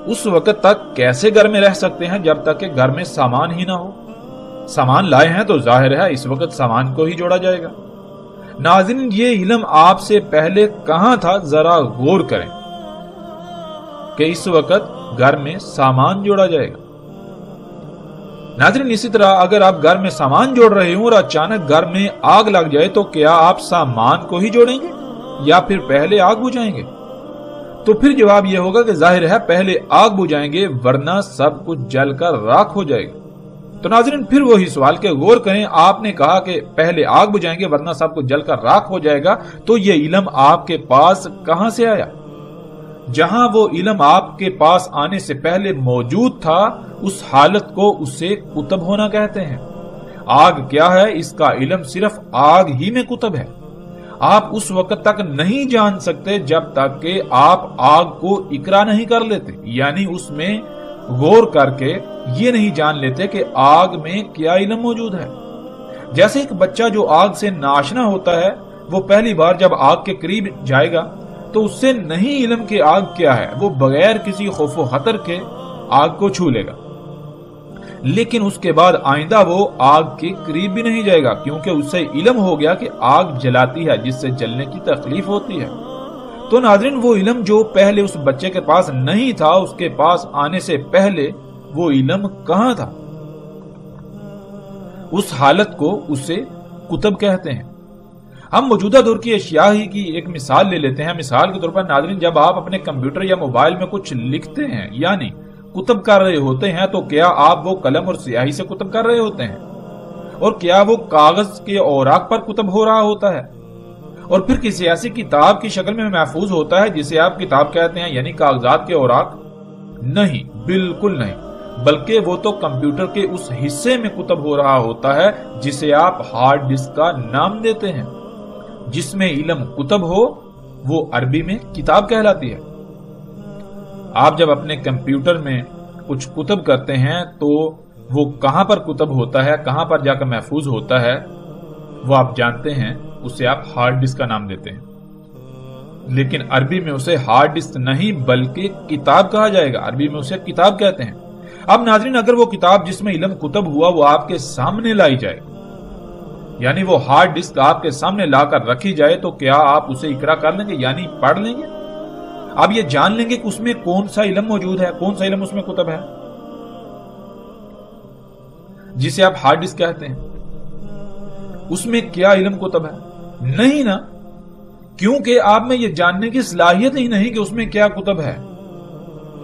اس وقت تک کیسے گھر میں رہ سکتے ہیں جب تک کہ گھر میں سامان ہی نہ ہو۔ سامان لائے ہیں تو ظاہر ہے اس وقت سامان کو ہی جوڑا جائے گا۔ ناظرین یہ علم آپ سے پہلے کہاں تھا، ذرا غور کریں کہ اس وقت گھر میں سامان جوڑا جائے گا۔ ناظرین اسی طرح اگر آپ گھر میں سامان جوڑ رہے ہوں اور اچانک گھر میں آگ لگ جائے تو کیا آپ سامان کو ہی جوڑیں گے یا پھر پہلے آگ بجھائیں گے؟ تو پھر جواب یہ ہوگا کہ ظاہر ہے پہلے آگ بجھائیں گے ورنہ سب کچھ جل کر راکھ ہو جائے گا۔ تو ناظرین پھر وہی سوال کہ غور کریں، آپ نے کہا کہ پہلے آگ بجھائیں گے ورنہ سب کچھ جل کر راکھ ہو جائے گا، تو یہ علم آپ کے پاس کہاں سے آیا؟ جہاں وہ علم آپ کے پاس آنے سے پہلے موجود تھا اس حالت کو اسے کتب ہونا کہتے ہیں۔ آگ کیا ہے؟ اس کا علم صرف آگ ہی میں کتب ہے۔ آپ اس وقت تک نہیں جان سکتے جب تک کہ آپ آگ کو اقرا نہیں کر لیتے، یعنی اس میں غور کر کے یہ نہیں جان لیتے کہ آگ میں کیا علم موجود ہے۔ جیسے ایک بچہ جو آگ سے ناشنا ہوتا ہے وہ پہلی بار جب آگ کے قریب جائے گا تو اس سے نہیں علم کہ آگ کیا ہے، وہ بغیر کسی خوف و خطر کے آگ کو چھو لے گا، لیکن اس کے بعد آئندہ وہ آگ کے قریب بھی نہیں جائے گا کیونکہ اس سے علم ہو گیا کہ آگ جلاتی ہے جس سے جلنے کی تکلیف ہوتی ہے۔ تو ناظرین وہ علم جو پہلے اس بچے کے پاس نہیں تھا، اس کے پاس آنے سے پہلے وہ علم کہاں تھا؟ اس حالت کو اسے کتب کہتے ہیں۔ ہم موجودہ دور کی اشیاء ہی کی ایک مثال لے لیتے ہیں۔ مثال کے طور پر ناظرین جب آپ اپنے کمپیوٹر یا موبائل میں کچھ لکھتے ہیں یعنی کتب کر رہے ہوتے ہیں تو کیا آپ وہ قلم اور سیاہی سے کتب کر رہے ہوتے ہیں؟ اور کیا وہ کاغذ کے اوراق پر کتب ہو رہا ہوتا ہے اور پھر کسی ایسی کتاب کی شکل میں محفوظ ہوتا ہے جسے آپ کتاب کہتے ہیں یعنی کاغذات کے اوراق؟ نہیں، بالکل نہیں، بلکہ وہ تو کمپیوٹر کے اس حصے میں کتب ہو رہا ہوتا ہے جسے آپ ہارڈ ڈسک کا نام دیتے ہیں۔ جس میں علم کتب ہو وہ عربی میں کتاب کہلاتی ہے۔ آپ جب اپنے کمپیوٹر میں کچھ کتب کرتے ہیں تو وہ کہاں پر کتب ہوتا ہے، کہاں پر جا کر محفوظ ہوتا ہے وہ آپ جانتے ہیں، اسے آپ ہارڈ ڈسک کا نام دیتے ہیں، لیکن عربی میں اسے ہارڈ ڈسک نہیں بلکہ کتاب کہا جائے گا، عربی میں اسے کتاب کہتے ہیں۔ اب ناظرین اگر وہ کتاب جس میں علم کتب ہوا وہ آپ کے سامنے لائی جائے یعنی وہ ہارڈ ڈسک آپ کے سامنے لا کر رکھی جائے تو کیا آپ اسے اقرا کر لیں گے یعنی پڑھ لیں گے؟ آپ یہ جان لیں گے کہ اس میں کون سا علم موجود ہے، کون سا علم اس میں کتب ہے جسے آپ ہارڈ ڈسک کہتے ہیں؟ اس میں کیا علم کتب ہے؟ نہیں نا، کیونکہ آپ میں یہ جاننے کی صلاحیت ہی نہیں کہ اس میں کیا کتب ہے۔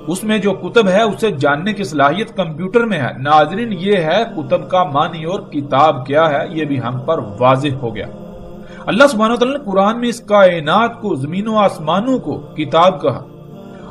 اس میں جو کتب ہے اسے جاننے کی صلاحیت کمپیوٹر میں ہے۔ ناظرین یہ ہے کتب کا معنی اور کتاب کیا ہے یہ بھی ہم پر واضح ہو گیا۔ اللہ سبحانہ وتعالی نے قرآن میں اس کائنات کو، زمین و آسمانوں کو کتاب کہا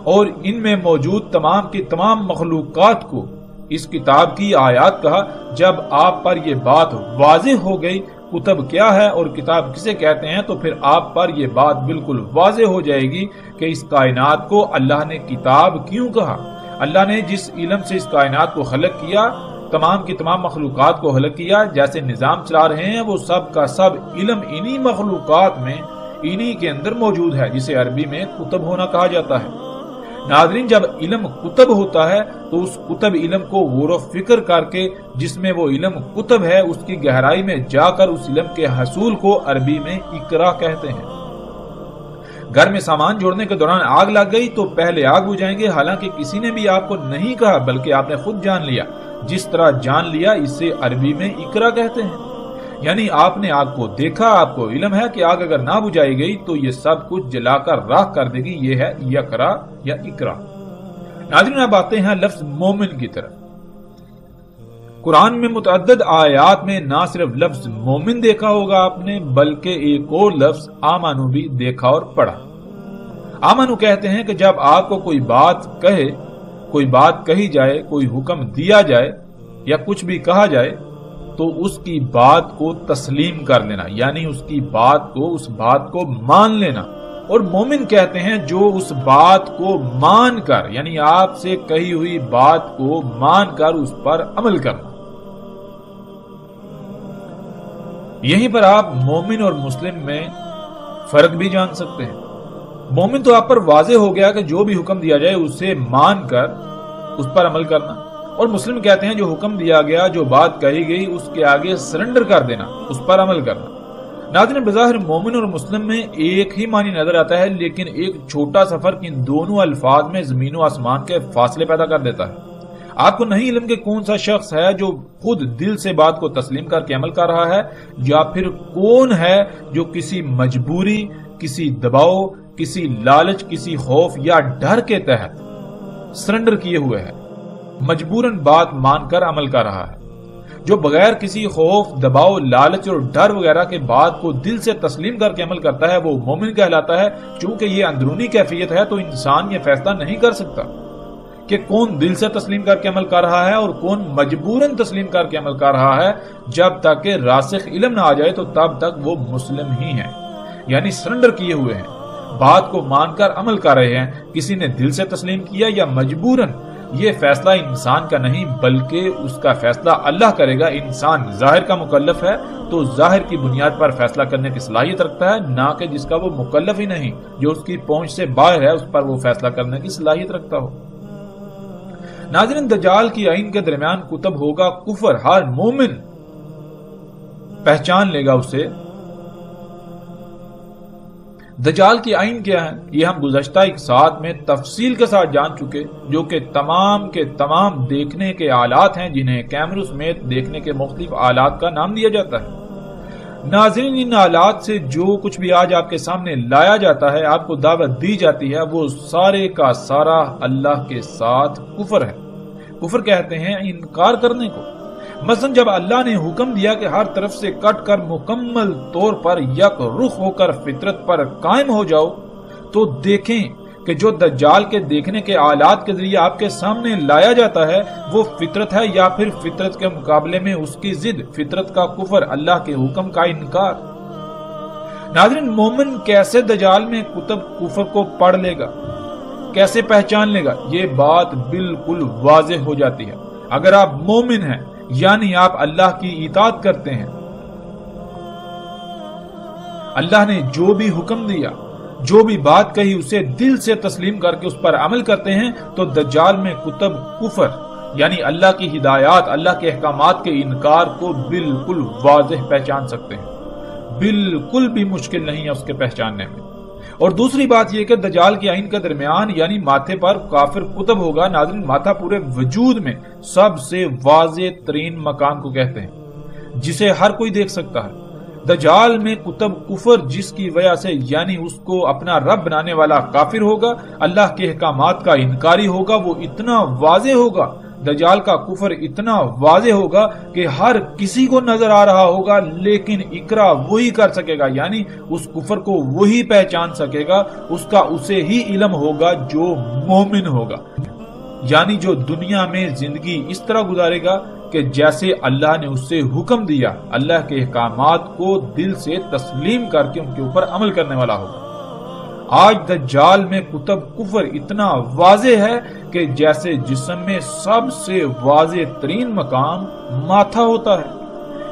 اور ان میں موجود تمام کی تمام مخلوقات کو اس کتاب کی آیات کہا۔ جب آپ پر یہ بات واضح ہو گئی کتب کیا ہے اور کتاب کسے کہتے ہیں تو پھر آپ پر یہ بات بالکل واضح ہو جائے گی کہ اس کائنات کو اللہ نے کتاب کیوں کہا۔ اللہ نے جس علم سے اس کائنات کو خلق کیا، تمام کی تمام مخلوقات کو خلق کیا، جیسے نظام چلا رہے ہیں وہ سب کا سب علم انہی مخلوقات میں، انہی کے اندر موجود ہے جسے عربی میں کتب ہونا کہا جاتا ہے۔ ناظرین جب علم کتب ہوتا ہے تو اس کتب علم کو غور و فکر کر کے جس میں وہ علم کتب ہے اس کی گہرائی میں جا کر اس علم کے حصول کو عربی میں اقرا کہتے ہیں۔ گھر میں سامان جوڑنے کے دوران آگ لگ گئی تو پہلے آگ بجھائیں گے، حالانکہ کسی نے بھی آپ کو نہیں کہا بلکہ آپ نے خود جان لیا۔ جس طرح جان لیا اسے عربی میں اقرا کہتے ہیں، یعنی آپ نے آگ کو دیکھا، آپ کو علم ہے کہ آگ اگر نہ بجھائی گئی تو یہ سب کچھ جلا کر راکھ کر دے گی، یہ ہے یقرا یا اقرا۔ ناظرین اب آتے ہیں لفظ مومن کی طرف۔ قرآن میں متعدد آیات میں نہ صرف لفظ مومن دیکھا ہوگا آپ نے، بلکہ ایک اور لفظ آمنو بھی دیکھا اور پڑھا۔ آمنو کہتے ہیں کہ جب آپ کو کوئی بات کہی جائے، کوئی حکم دیا جائے یا کچھ بھی کہا جائے تو اس کی بات کو تسلیم کر لینا، یعنی اس بات کو مان لینا۔ اور مومن کہتے ہیں جو اس بات کو مان کر، یعنی آپ سے کہی ہوئی بات کو مان کر اس پر عمل کرنا۔ یہیں پر آپ مومن اور مسلم میں فرق بھی جان سکتے ہیں۔ مومن تو آپ پر واضح ہو گیا کہ جو بھی حکم دیا جائے اسے مان کر اس پر عمل کرنا، اور مسلم کہتے ہیں جو حکم دیا گیا، جو بات کہی گئی، اس کے آگے سرنڈر کر دینا، اس پر عمل کرنا۔ ناظرین بظاہر مومن اور مسلم میں ایک ہی معنی نظر آتا ہے، لیکن ایک چھوٹا سا فرق ان دونوں الفاظ میں زمین و آسمان کے فاصلے پیدا کر دیتا ہے۔ آپ کو نہیں علم کہ کون سا شخص ہے جو خود دل سے بات کو تسلیم کر کے عمل کر رہا ہے، یا پھر کون ہے جو کسی مجبوری، کسی دباؤ، کسی لالچ، کسی خوف یا ڈر کے تحت سرنڈر کیے ہوئے ہے، مجبوراً بات مان کر عمل کر رہا ہے۔ جو بغیر کسی خوف، دباؤ، لالچ اور ڈر وغیرہ کے بات کو دل سے تسلیم کر کے عمل کرتا ہے، وہ مومن کہلاتا ہے۔ چونکہ یہ اندرونی کیفیت ہے تو انسان یہ فیصلہ نہیں کر سکتا کہ کون دل سے تسلیم کر کے عمل کر رہا ہے اور کون مجبوراً تسلیم کر کے عمل کر رہا ہے۔ جب تک کہ راسخ علم نہ آ جائے تو تب تک وہ مسلم ہی ہیں، یعنی سرنڈر کیے ہوئے ہیں، بات کو مان کر عمل کر رہے ہیں۔ کسی نے دل سے تسلیم کیا یا مجبوراً، یہ فیصلہ انسان کا نہیں بلکہ اس کا فیصلہ اللہ کرے گا۔ انسان ظاہر کا مکلف ہے تو ظاہر کی بنیاد پر فیصلہ کرنے کی صلاحیت رکھتا ہے، نہ کہ جس کا وہ مکلف ہی نہیں، جو اس کی پہنچ سے باہر ہے، اس پر وہ فیصلہ کرنے کی صلاحیت رکھتا ہو۔ ناظرین دجال کی آئین کے درمیان کتب ہوگا کفر، ہر مومن پہچان لے گا اسے۔ دجال کی آئین کیا ہے یہ ہم گزشتہ ایک ساتھ میں تفصیل کے ساتھ جان چکے، جو کہ تمام کے تمام دیکھنے کے آلات ہیں، جنہیں کیمروں سمیت دیکھنے کے مختلف آلات کا نام دیا جاتا ہے۔ ناظرین ان آلات سے جو کچھ بھی آج آپ کے سامنے لایا جاتا ہے، آپ کو دعوت دی جاتی ہے، وہ سارے کا سارا اللہ کے ساتھ کفر ہے۔ کفر کہتے ہیں انکار کرنے کو۔ مثلا جب اللہ نے حکم دیا کہ ہر طرف سے کٹ کر مکمل طور پر یک رخ ہو کر فطرت پر قائم ہو جاؤ، تو دیکھیں کہ جو دجال کے دیکھنے کے آلات کے ذریعے آپ کے سامنے لایا جاتا ہے وہ فطرت ہے یا پھر فطرت کے مقابلے میں اس کی ضد، فطرت کا کفر، اللہ کے حکم کا انکار۔ ناظرین مومن کیسے دجال میں کتب کفر کو پڑھ لے گا، کیسے پہچان لے گا؟ یہ بات بالکل واضح ہو جاتی ہے۔ اگر آپ مومن ہیں یعنی آپ اللہ کی اطاعت کرتے ہیں، اللہ نے جو بھی حکم دیا، جو بھی بات کہی، اسے دل سے تسلیم کر کے اس پر عمل کرتے ہیں، تو دجال میں کتب کفر یعنی اللہ کی ہدایات، اللہ کے احکامات کے انکار کو بالکل واضح پہچان سکتے ہیں۔ بالکل بھی مشکل نہیں ہے اس کے پہچاننے میں۔ اور دوسری بات یہ کہ دجال کی آئین کے درمیان یعنی ماتھے پر کافر کتب ہوگا۔ ناظرین ماتھا پورے وجود میں سب سے واضح ترین مکان کو کہتے ہیں، جسے ہر کوئی دیکھ سکتا ہے۔ دجال میں کتب کفر جس کی وجہ سے یعنی اس کو اپنا رب بنانے والا کافر ہوگا، اللہ کے احکامات کا انکاری ہوگا، وہ اتنا واضح ہوگا، دجال کا کفر اتنا واضح ہوگا کہ ہر کسی کو نظر آ رہا ہوگا، لیکن اقرا وہی کر سکے گا، یعنی اس کفر کو وہی پہچان سکے گا، اس کا اسے ہی علم ہوگا جو مومن ہوگا، یعنی جو دنیا میں زندگی اس طرح گزارے گا کہ جیسے اللہ نے اس سے حکم دیا، اللہ کے احکامات کو دل سے تسلیم کر کے ان کے اوپر عمل کرنے والا ہوگا۔ آج دجال میں کتب کفر اتنا واضح ہے کہ جیسے جسم میں سب سے واضح ترین مقام ماتھا ہوتا ہے،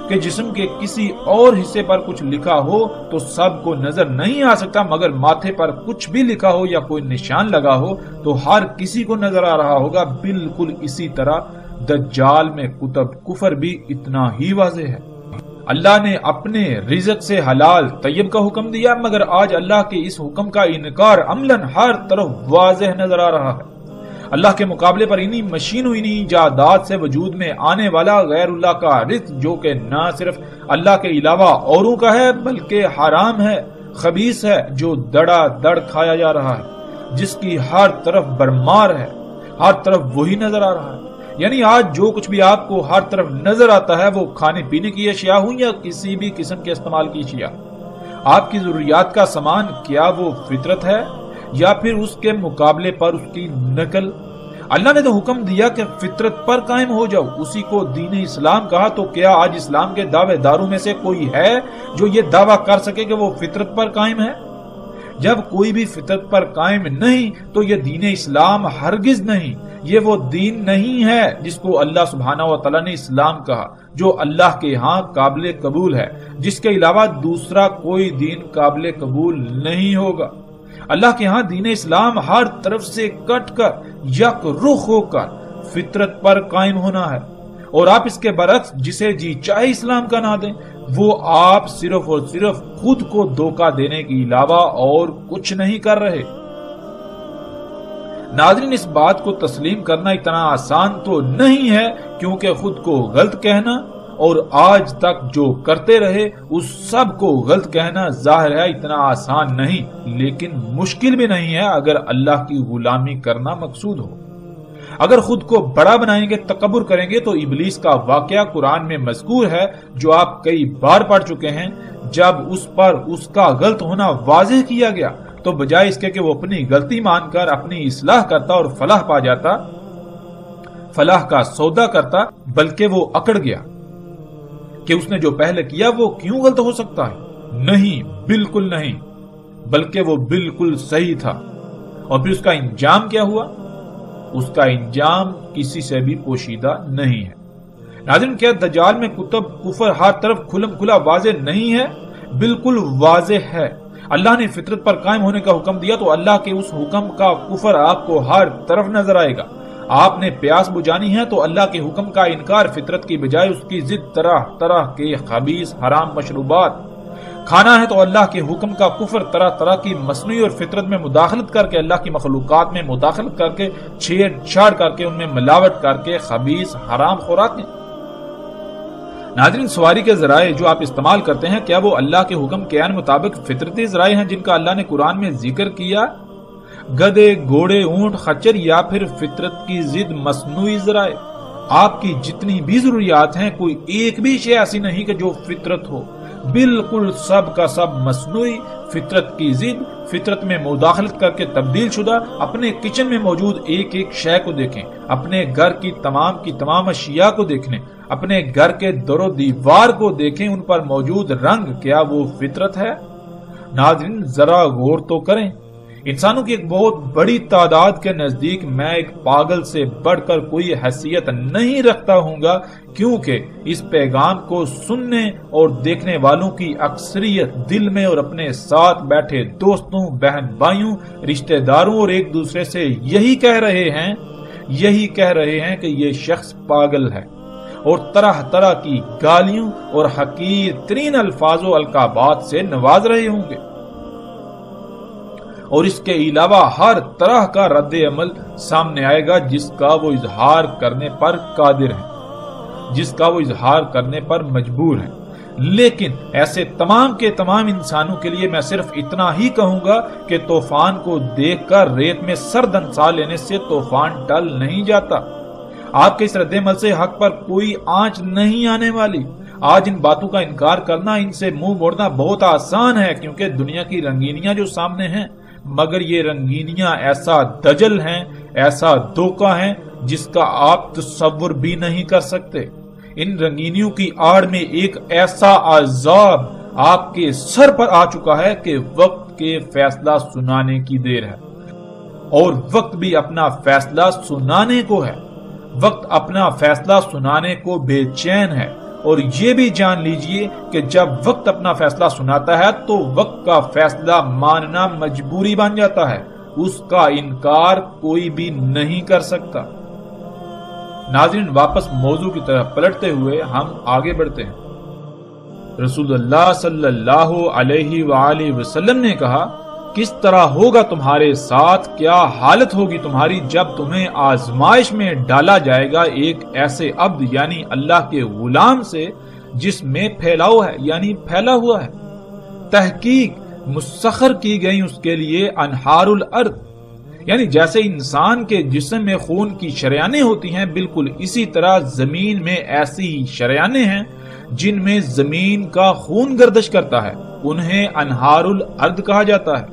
کہ جسم کے کسی اور حصے پر کچھ لکھا ہو تو سب کو نظر نہیں آ سکتا، مگر ماتھے پر کچھ بھی لکھا ہو یا کوئی نشان لگا ہو تو ہر کسی کو نظر آ رہا ہوگا۔ بالکل اسی طرح دجال میں کتب کفر بھی اتنا ہی واضح ہے۔ اللہ نے اپنے رزق سے حلال طیب کا حکم دیا، مگر آج اللہ کے اس حکم کا انکار عملاً ہر طرف واضح نظر آ رہا ہے۔ اللہ کے مقابلے پر انہی مشینوں، انہی ایجادات سے وجود میں آنے والا غیر اللہ کا رزق، جو کہ نہ صرف اللہ کے علاوہ اوروں کا ہے بلکہ حرام ہے، خبیث ہے، جو دڑا دڑ کھایا جا رہا ہے، جس کی ہر طرف برمار ہے، ہر طرف وہی نظر آ رہا ہے۔ یعنی آج جو کچھ بھی آپ کو ہر طرف نظر آتا ہے وہ کھانے پینے کی اشیاء ہوں یا کسی بھی قسم کے استعمال کی اشیاء، آپ کی ضروریات کا سامان، کیا وہ فطرت ہے یا پھر اس کے مقابلے پر اس کی نقل؟ اللہ نے تو حکم دیا کہ فطرت پر قائم ہو جاؤ، اسی کو دین اسلام کہا، تو کیا آج اسلام کے دعوے داروں میں سے کوئی ہے جو یہ دعویٰ کر سکے کہ وہ فطرت پر قائم ہے؟ جب کوئی بھی فطرت پر قائم نہیں تو یہ دین اسلام ہرگز نہیں، یہ وہ دین نہیں ہے جس کو اللہ سبحانہ و تعالیٰ نے اسلام کہا، جو اللہ کے ہاں قابل قبول ہے، جس کے علاوہ دوسرا کوئی دین قابل قبول نہیں ہوگا۔ اللہ کے ہاں دین اسلام ہر طرف سے کٹ کر یک رخ ہو کر فطرت پر قائم ہونا ہے، اور آپ اس کے برعکس جسے جی چاہے اسلام کا نہ دیں، وہ آپ صرف اور صرف خود کو دھوکہ دینے کے علاوہ اور کچھ نہیں کر رہے۔ ناظرین، اس بات کو تسلیم کرنا اتنا آسان تو نہیں ہے، کیونکہ خود کو غلط کہنا اور آج تک جو کرتے رہے اس سب کو غلط کہنا ظاہر ہے اتنا آسان نہیں، لیکن مشکل بھی نہیں ہے اگر اللہ کی غلامی کرنا مقصود ہو۔ اگر خود کو بڑا بنائیں گے، تکبر کریں گے، تو ابلیس کا واقعہ قرآن میں مذکور ہے جو آپ کئی بار پڑھ چکے ہیں۔ جب اس پر اس کا غلط ہونا واضح کیا گیا تو بجائے اس کے کہ وہ اپنی غلطی مان کر اپنی اصلاح کرتا اور فلاح پا جاتا، فلاح کا سودا کرتا، بلکہ وہ اکڑ گیا کہ اس نے جو پہلے کیا وہ کیوں غلط ہو سکتا ہے؟ نہیں، بالکل نہیں، بلکہ وہ بالکل صحیح تھا۔ اور پھر اس کا انجام کیا ہوا؟ اس کا انجام کسی سے بھی پوشیدہ نہیں ہے۔ ناظرین، کیا دجال میں کفر ہر طرف کھلم کھلا واضح نہیں ہے؟ بالکل واضح ہے۔ اللہ نے فطرت پر قائم ہونے کا حکم دیا تو اللہ کے اس حکم کا کفر آپ کو ہر طرف نظر آئے گا۔ آپ نے پیاس بجھانی ہے تو اللہ کے حکم کا انکار فطرت کی بجائے اس کی ضد طرح طرح کے خبیث حرام مشروبات کھانا ہے تو اللہ کے حکم کا کفر طرح طرح کی مصنوعی اور فطرت میں مداخلت کر کے، اللہ کی مخلوقات میں مداخلت کر کے، چھیڑ چھاڑ کر کے، ان میں ملاوٹ کر کے خبیث حرام خوراکیں۔ ناظرین، سواری کے ذرائع جو آپ استعمال کرتے ہیں، کیا وہ اللہ کے حکم کے عین مطابق فطرتی ذرائع ہیں جن کا اللہ نے قرآن میں ذکر کیا؟ گدے، گھوڑے، اونٹ، خچر، یا پھر فطرت کی ضد مصنوعی ذرائع؟ آپ کی جتنی بھی ضروریات ہیں، کوئی ایک بھی شے ایسی نہیں کہ جو فطرت ہو، بالکل سب کا سب مصنوعی، فطرت کی ضد، فطرت میں مداخلت کر کے تبدیل شدہ۔ اپنے کچن میں موجود ایک ایک شے کو دیکھیں، اپنے گھر کی تمام اشیاء کو دیکھیں، اپنے گھر کے در و دیوار کو دیکھیں، ان پر موجود رنگ، کیا وہ فطرت ہے؟ ناظرین، ذرا غور تو کریں۔ انسانوں کی ایک بہت بڑی تعداد کے نزدیک میں ایک پاگل سے بڑھ کر کوئی حیثیت نہیں رکھتا ہوں گا، کیونکہ اس پیغام کو سننے اور دیکھنے والوں کی اکثریت دل میں اور اپنے ساتھ بیٹھے دوستوں، بہن بھائیوں، رشتہ داروں اور ایک دوسرے سے یہی کہہ رہے ہیں کہ یہ شخص پاگل ہے، اور طرح طرح کی گالیوں اور حقیر ترین الفاظ و القابات سے نواز رہے ہوں گے، اور اس کے علاوہ ہر طرح کا رد عمل سامنے آئے گا جس کا وہ اظہار کرنے پر قادر ہیں، جس کا وہ اظہار کرنے پر مجبور ہیں۔ لیکن ایسے تمام کے تمام انسانوں کے لیے میں صرف اتنا ہی کہوں گا کہ طوفان کو دیکھ کر ریت میں سر دنسا لینے سے طوفان ٹل نہیں جاتا۔ آپ کے اس رد عمل سے حق پر کوئی آنچ نہیں آنے والی۔ آج ان باتوں کا انکار کرنا، ان سے منہ موڑنا بہت آسان ہے، کیونکہ دنیا کی رنگینیاں جو سامنے ہیں، مگر یہ رنگینیاں ایسا دجل ہیں، ایسا دھوکہ ہیں جس کا آپ تصور بھی نہیں کر سکتے۔ ان رنگینیوں کی آڑ میں ایک ایسا عذاب آپ کے سر پر آ چکا ہے کہ وقت کے فیصلہ سنانے کی دیر ہے، اور وقت بھی اپنا فیصلہ سنانے کو ہے۔ وقت اپنا فیصلہ سنانے کو بے چین ہے، اور یہ بھی جان لیجئے کہ جب وقت اپنا فیصلہ سناتا ہے تو وقت کا فیصلہ ماننا مجبوری بن جاتا ہے، اس کا انکار کوئی بھی نہیں کر سکتا۔ ناظرین، واپس موضوع کی طرف پلٹتے ہوئے ہم آگے بڑھتے ہیں۔ رسول اللہ صلی اللہ علیہ وآلہ وسلم نے کہا، کس طرح ہوگا تمہارے ساتھ، کیا حالت ہوگی تمہاری جب تمہیں آزمائش میں ڈالا جائے گا ایک ایسے عبد یعنی اللہ کے غلام سے جس میں پھیلاؤ ہے یعنی پھیلا ہوا ہے، تحقیق مسخر کی گئی اس کے لیے انہار الارض، یعنی جیسے انسان کے جسم میں خون کی شریانیں ہوتی ہیں، بالکل اسی طرح زمین میں ایسی شریانیں ہیں جن میں زمین کا خون گردش کرتا ہے، انہیں انہار الارض کہا جاتا ہے،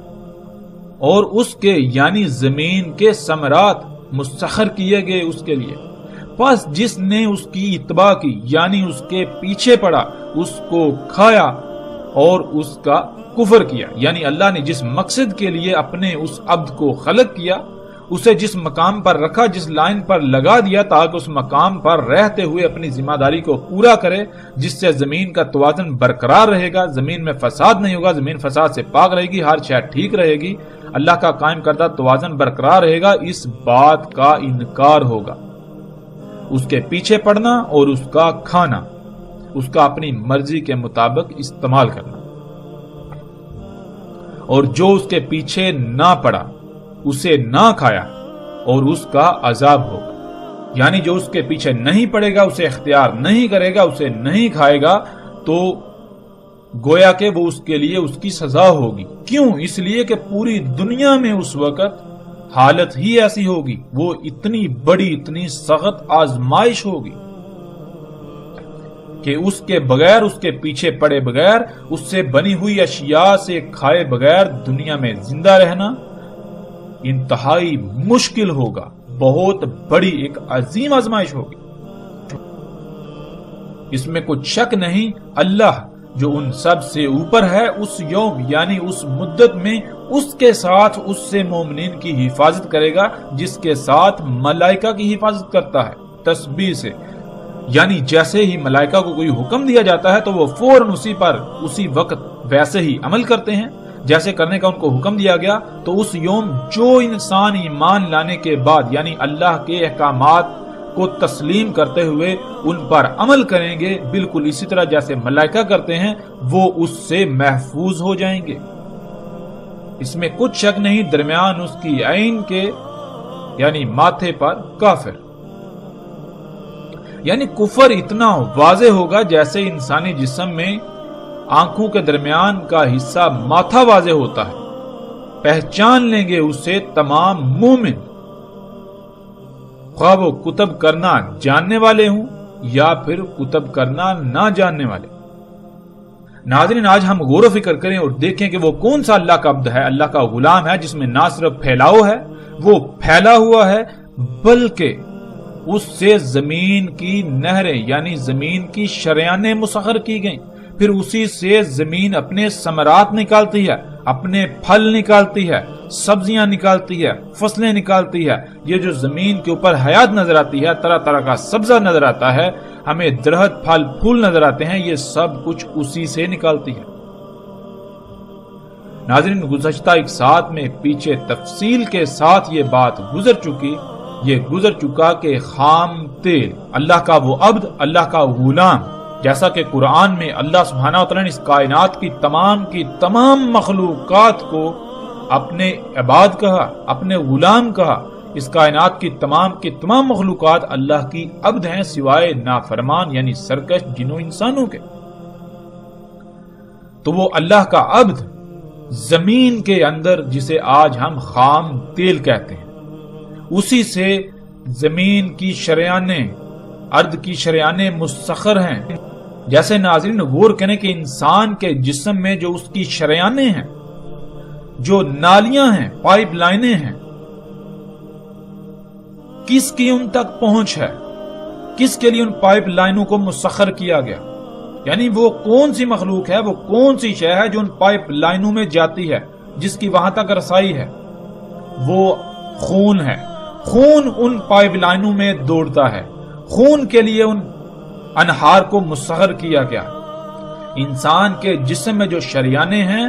اور اس کے یعنی زمین کے ثمرات مسخر کیے گئے اس کے لیے۔ پس جس نے اس کی اتباع کی یعنی اس کے پیچھے پڑا، اس کو کھایا اور اس کا کفر کیا، یعنی اللہ نے جس مقصد کے لیے اپنے اس عبد کو خلق کیا، اسے جس مقام پر رکھا، جس لائن پر لگا دیا تاکہ اس مقام پر رہتے ہوئے اپنی ذمہ داری کو پورا کرے، جس سے زمین کا توازن برقرار رہے گا، زمین میں فساد نہیں ہوگا، زمین فساد سے پاک رہے گی، ہر شے ٹھیک رہے گی، اللہ کا قائم کردہ توازن برقرار رہے گا، اس بات کا انکار ہوگا۔ اس کے پیچھے پڑنا اور اس کا کھانا، اس کا اپنی مرضی کے مطابق استعمال کرنا، اور جو اس کے پیچھے نہ پڑا اسے نہ کھایا اور اس کا عذاب ہوگا، یعنی جو اس کے پیچھے نہیں پڑے گا، اسے اختیار نہیں کرے گا، اسے نہیں کھائے گا، تو گویا کہ وہ اس کے لیے اس کی سزا ہوگی۔ کیوں؟ اس لیے کہ پوری دنیا میں اس وقت حالت ہی ایسی ہوگی، وہ اتنی بڑی اتنی سخت آزمائش ہوگی کہ اس کے بغیر، اس کے پیچھے پڑے بغیر، اس سے بنی ہوئی اشیاء سے کھائے بغیر دنیا میں زندہ رہنا انتہائی مشکل ہوگا، بہت بڑی ایک عظیم آزمائش ہوگی۔ اس میں کچھ شک نہیں، اللہ جو ان سب سے اوپر ہے، اس یوم یعنی اس مدت میں اس کے ساتھ اس سے مومنین کی حفاظت کرے گا جس کے ساتھ ملائکہ کی حفاظت کرتا ہے تسبیح سے، یعنی جیسے ہی ملائکہ کو کوئی حکم دیا جاتا ہے تو وہ فوراً اسی وقت ویسے ہی عمل کرتے ہیں جیسے کرنے کا ان کو حکم دیا گیا۔ تو اس یوم جو انسان ایمان لانے کے بعد یعنی اللہ کے احکامات کو تسلیم کرتے ہوئے ان پر عمل کریں گے، بالکل اسی طرح جیسے ملائکہ کرتے ہیں، وہ اس سے محفوظ ہو جائیں گے۔ اس میں کچھ شک نہیں، درمیان اس کی عین کے یعنی ماتھے پر کافر، یعنی کفر اتنا واضح ہوگا جیسے انسانی جسم میں آنکھوں کے درمیان کا حصہ ماتھا واضح ہوتا ہے، پہچان لیں گے اسے تمام مومن، خواہ وہ کتب کرنا جاننے والے ہوں یا پھر کتب کرنا نہ جاننے والے۔ ناظرین، آج ہم غور و فکر کریں اور دیکھیں کہ وہ کون سا اللہ کا عبد ہے، اللہ کا غلام ہے، جس میں نہ صرف پھیلاؤ ہے، وہ پھیلا ہوا ہے، بلکہ اس سے زمین کی نہریں یعنی زمین کی شریانیں مسخر کی گئیں، پھر اسی سے زمین اپنے ثمرات نکالتی ہے، اپنے پھل نکالتی ہے، سبزیاں نکالتی ہے، فصلیں نکالتی ہے۔ یہ جو زمین کے اوپر حیات نظر آتی ہے، طرح طرح کا سبزہ نظر آتا ہے، ہمیں درخت پھل پھول نظر آتے ہیں، یہ سب کچھ اسی سے نکالتی ہے۔ ناظرین، گزشتہ ایک ساتھ میں پیچھے تفصیل کے ساتھ یہ بات گزر چکا کہ خام تیل، اللہ کا وہ عبد، اللہ کا غلام، جیسا کہ قرآن میں اللہ سبحانہ وتعالی نے اس کائنات کی تمام مخلوقات کو اپنے عباد کہا، اپنے غلام کہا۔ اس کائنات کی تمام مخلوقات اللہ کی عبد ہیں سوائے نافرمان یعنی سرکش جنوں انسانوں کے۔ تو وہ اللہ کا عبد زمین کے اندر جسے آج ہم خام تیل کہتے ہیں، اسی سے زمین کی شریانیں، ارض کی شریانیں مسخر ہیں۔ جیسے ناظرین غور کریں کہ انسان کے جسم میں جو اس کی شریانیں ہیں، جو نالیاں ہیں، پائپ لائنیں ہیں، کس کی ان تک پہنچ ہے، کس کے لیے ان پائپ لائنوں کو مسخر کیا گیا، یعنی وہ کون سی مخلوق ہے، وہ کون سی شے ہے جو ان پائپ لائنوں میں جاتی ہے، جس کی وہاں تک رسائی ہے، وہ خون ہے۔ خون ان پائپ لائنوں میں دوڑتا ہے، خون کے لیے ان انہار کو مسخر کیا گیا۔ انسان کے جسم میں جو شریانیں ہیں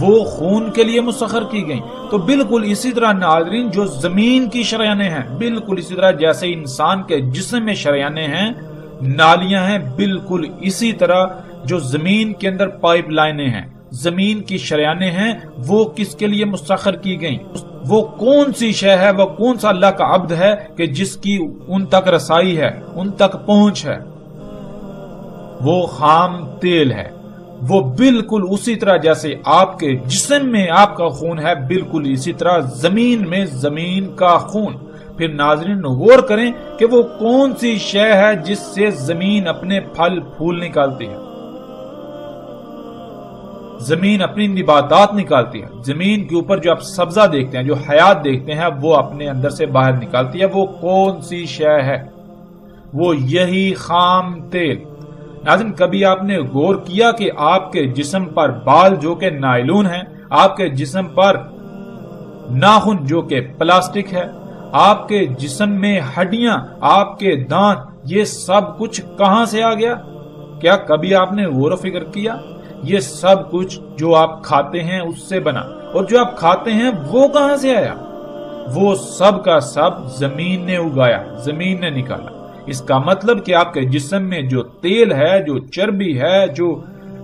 وہ خون کے لیے مسخر کی گئیں۔ تو بالکل اسی طرح ناظرین جو زمین کی شریانیں ہیں، بالکل اسی طرح جیسے انسان کے جسم میں شریانیں ہیں، نالیاں ہیں، بالکل اسی طرح جو زمین کے اندر پائپ لائنیں ہیں، زمین کی شریانیں ہیں، وہ کس کے لیے مسخر کی گئیں؟ وہ کون سی شے ہے، وہ کون سا اللہ کا عبد ہے کہ جس کی ان تک رسائی ہے، ان تک پہنچ ہے؟ وہ خام تیل ہے، وہ بالکل اسی طرح جیسے آپ کے جسم میں آپ کا خون ہے، بالکل اسی طرح زمین میں زمین کا خون۔ پھر ناظرین غور کریں کہ وہ کون سی شے ہے جس سے زمین اپنے پھل پھول نکالتی ہے۔ زمین اپنی نباتات نکالتی ہے، زمین کے اوپر جو آپ سبزہ دیکھتے ہیں، جو حیات دیکھتے ہیں، وہ اپنے اندر سے باہر نکالتی ہے۔ وہ کون سی شے ہے؟ وہ یہی خام تیل۔ ناظرین کبھی آپ نے غور کیا کہ آپ کے جسم پر بال جو کہ نائلون ہیں، آپ کے جسم پر ناخن جو کہ پلاسٹک ہے، آپ کے جسم میں ہڈیاں، آپ کے دانت، یہ سب کچھ کہاں سے آ گیا؟ کیا کبھی آپ نے غور و فکر کیا؟ یہ سب کچھ جو آپ کھاتے ہیں اس سے بنا، اور جو آپ کھاتے ہیں وہ کہاں سے آیا؟ وہ سب کا سب زمین نے اگایا، زمین نے نکالا۔ اس کا مطلب کہ آپ کے جسم میں جو تیل ہے، جو چربی ہے، جو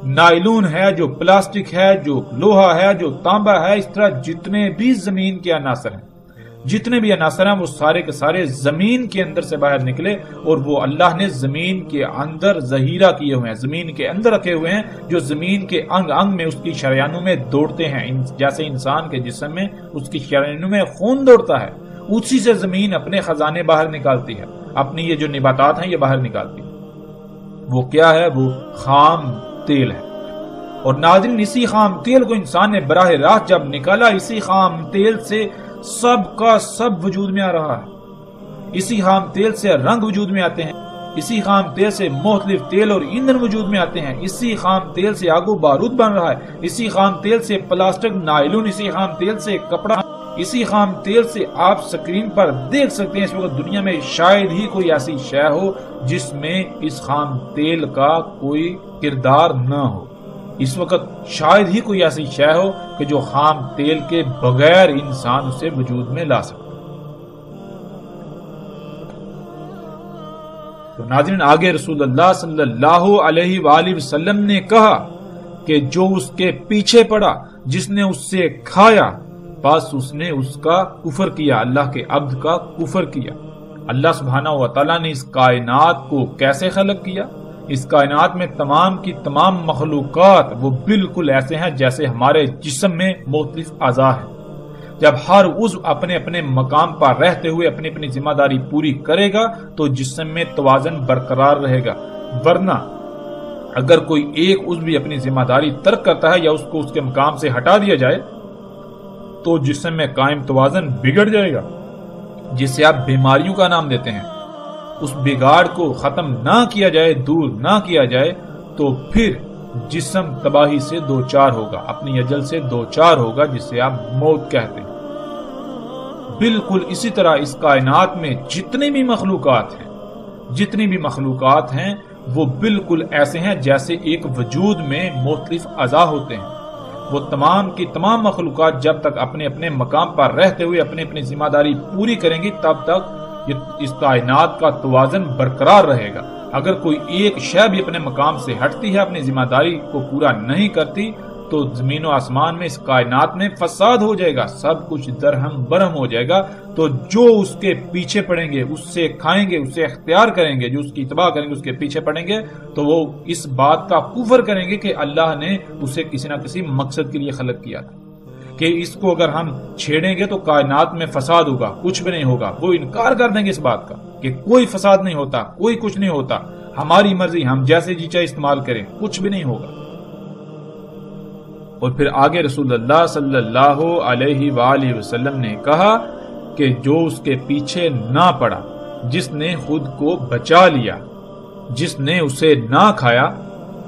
نائلون ہے، جو پلاسٹک ہے، جو لوہا ہے، جو تانبا ہے، اس طرح جتنے بھی زمین کے عناصر ہیں، جتنے بھی عناصر ہیں، وہ سارے کے سارے زمین کے اندر سے باہر نکلے، اور وہ اللہ نے زمین کے اندر ذخیرہ کیے ہوئے ہیں، زمین کے اندر رکھے ہوئے ہیں، جو زمین کے انگ انگ میں، اس کی شریانوں میں دوڑتے ہیں۔ جیسے انسان کے جسم میں اس کی شریانوں میں خون دوڑتا ہے، اسی سے زمین اپنے خزانے باہر نکالتی ہے، اپنی یہ جو نباتات ہیں یہ باہر نکالتی ہے۔ وہ کیا ہے؟ وہ خام تیل ہے۔ اور ناظرین اسی خام تیل کو انسان نے براہ راست جب نکالا، اسی خام تیل سے سب کا سب وجود میں آ رہا ہے، اسی خام تیل سے رنگ وجود میں آتے ہیں، اسی خام تیل سے مختلف تیل اور ایندھن وجود میں آتے ہیں، اسی خام تیل سے آگ و بارود بن رہا ہے، اسی خام تیل سے پلاسٹک، نائلون، اسی خام تیل سے کپڑا، اسی خام تیل سے آپ سکرین پر دیکھ سکتے ہیں اس وقت دنیا میں شاید ہی کوئی ایسی شے ہو جس میں اس خام تیل کا کوئی کردار نہ ہو۔ اس وقت شاید ہی کوئی ایسی شے ہو کہ جو خام تیل کے بغیر انسان اسے وجود میں لا سکے۔ تو ناظرین آگے رسول اللہ صلی اللہ علیہ وآلہ وسلم نے کہا کہ جو اس کے پیچھے پڑا، جس نے اس سے کھایا، بس اس نے اس کا کفر کیا، اللہ کے عبد کا کفر کیا۔ اللہ سبحانہ و تعالیٰ نے اس کائنات کو کیسے خلق کیا؟ اس کائنات میں تمام کی تمام مخلوقات وہ بالکل ایسے ہیں جیسے ہمارے جسم میں مختلف اعضاء ہیں۔ جب ہر عضو اپنے اپنے مقام پر رہتے ہوئے اپنی اپنی ذمہ داری پوری کرے گا تو جسم میں توازن برقرار رہے گا، ورنہ اگر کوئی ایک عضو بھی اپنی ذمہ داری ترک کرتا ہے یا اس کو اس کے مقام سے ہٹا دیا جائے تو جسم میں قائم توازن بگڑ جائے گا، جسے آپ بیماریوں کا نام دیتے ہیں۔ اس بگاڑ کو ختم نہ کیا جائے، دور نہ کیا جائے تو پھر جسم تباہی سے دوچار ہوگا، اپنی اجل سے دوچار ہوگا، جسے آپ موت کہتے ہیں۔ بالکل اسی طرح اس کائنات میں جتنی بھی مخلوقات ہیں وہ بالکل ایسے ہیں جیسے ایک وجود میں مختلف اعضاء ہوتے ہیں۔ وہ تمام کی تمام مخلوقات جب تک اپنے اپنے مقام پر رہتے ہوئے اپنی اپنی ذمہ داری پوری کریں گی تب تک اس کائنات کا توازن برقرار رہے گا۔ اگر کوئی ایک شے بھی اپنے مقام سے ہٹتی ہے، اپنی ذمہ داری کو پورا نہیں کرتی، تو زمین و آسمان میں، اس کائنات میں فساد ہو جائے گا، سب کچھ درہم برہم ہو جائے گا۔ تو جو اس کے پیچھے پڑیں گے، اس سے کھائیں گے، اسے اختیار کریں گے، جو اس کی اتباع کریں گے، اس کے پیچھے پڑیں گے، تو وہ اس بات کا کفر کریں گے کہ اللہ نے اسے کسی نہ کسی مقصد کے لیے خلق کیا تھا، کہ اس کو اگر ہم چھیڑیں گے تو کائنات میں فساد ہوگا، کچھ بھی نہیں ہوگا۔ وہ انکار کر دیں گے اس بات کا کہ کوئی فساد نہیں ہوتا، کوئی کچھ نہیں ہوتا، ہماری مرضی، ہم جیسے جی چاہے استعمال کریں، کچھ بھی نہیں ہوگا۔ اور پھر آگے رسول اللہ صلی اللہ علیہ وآلہ وسلم نے کہا کہ جو اس کے پیچھے نہ پڑا، جس نے خود کو بچا لیا، جس نے اسے نہ کھایا،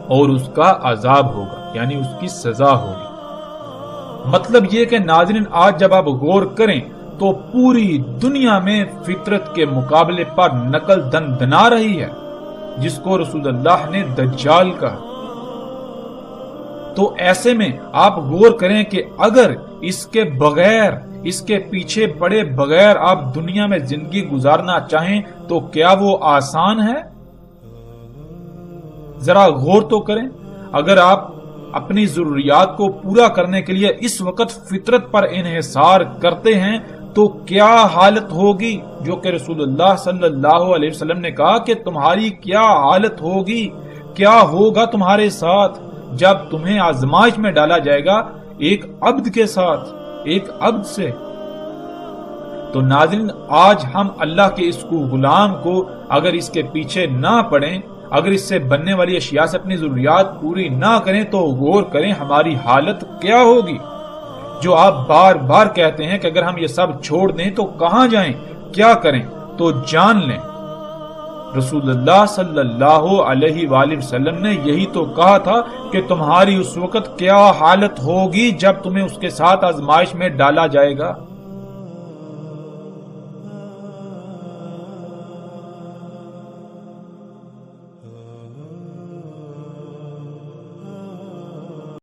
اور اس کا عذاب ہوگا، یعنی اس کی سزا ہوگی۔ مطلب یہ کہ ناظرین آج جب آپ غور کریں تو پوری دنیا میں فطرت کے مقابلے پر نقل دنا رہی ہے، جس کو رسول اللہ نے دجال کہا۔ تو ایسے میں آپ غور کریں کہ اگر اس کے بغیر، اس کے پیچھے پڑے بغیر آپ دنیا میں زندگی گزارنا چاہیں تو کیا وہ آسان ہے؟ ذرا غور تو کریں۔ اگر آپ اپنی ضروریات کو پورا کرنے کے لیے اس وقت فطرت پر انحصار کرتے ہیں تو کیا حالت ہوگی، جو کہ رسول اللہ صلی اللہ علیہ وسلم نے کہا کہ تمہاری کیا حالت ہوگی، کیا ہوگا تمہارے ساتھ جب تمہیں آزمائش میں ڈالا جائے گا ایک عبد کے ساتھ، ایک عبد سے۔ تو ناظرین، آج ہم اللہ کے اس کو غلام کو اگر اس کے پیچھے نہ پڑیں، اگر اس سے بننے والی اشیاء سے اپنی ضروریات پوری نہ کریں تو غور کریں ہماری حالت کیا ہوگی۔ جو آپ بار بار کہتے ہیں کہ اگر ہم یہ سب چھوڑ دیں تو کہاں جائیں، کیا کریں، تو جان لیں رسول اللہ صلی اللہ علیہ وآلہ وسلم نے یہی تو کہا تھا کہ تمہاری اس وقت کیا حالت ہوگی جب تمہیں اس کے ساتھ آزمائش میں ڈالا جائے گا۔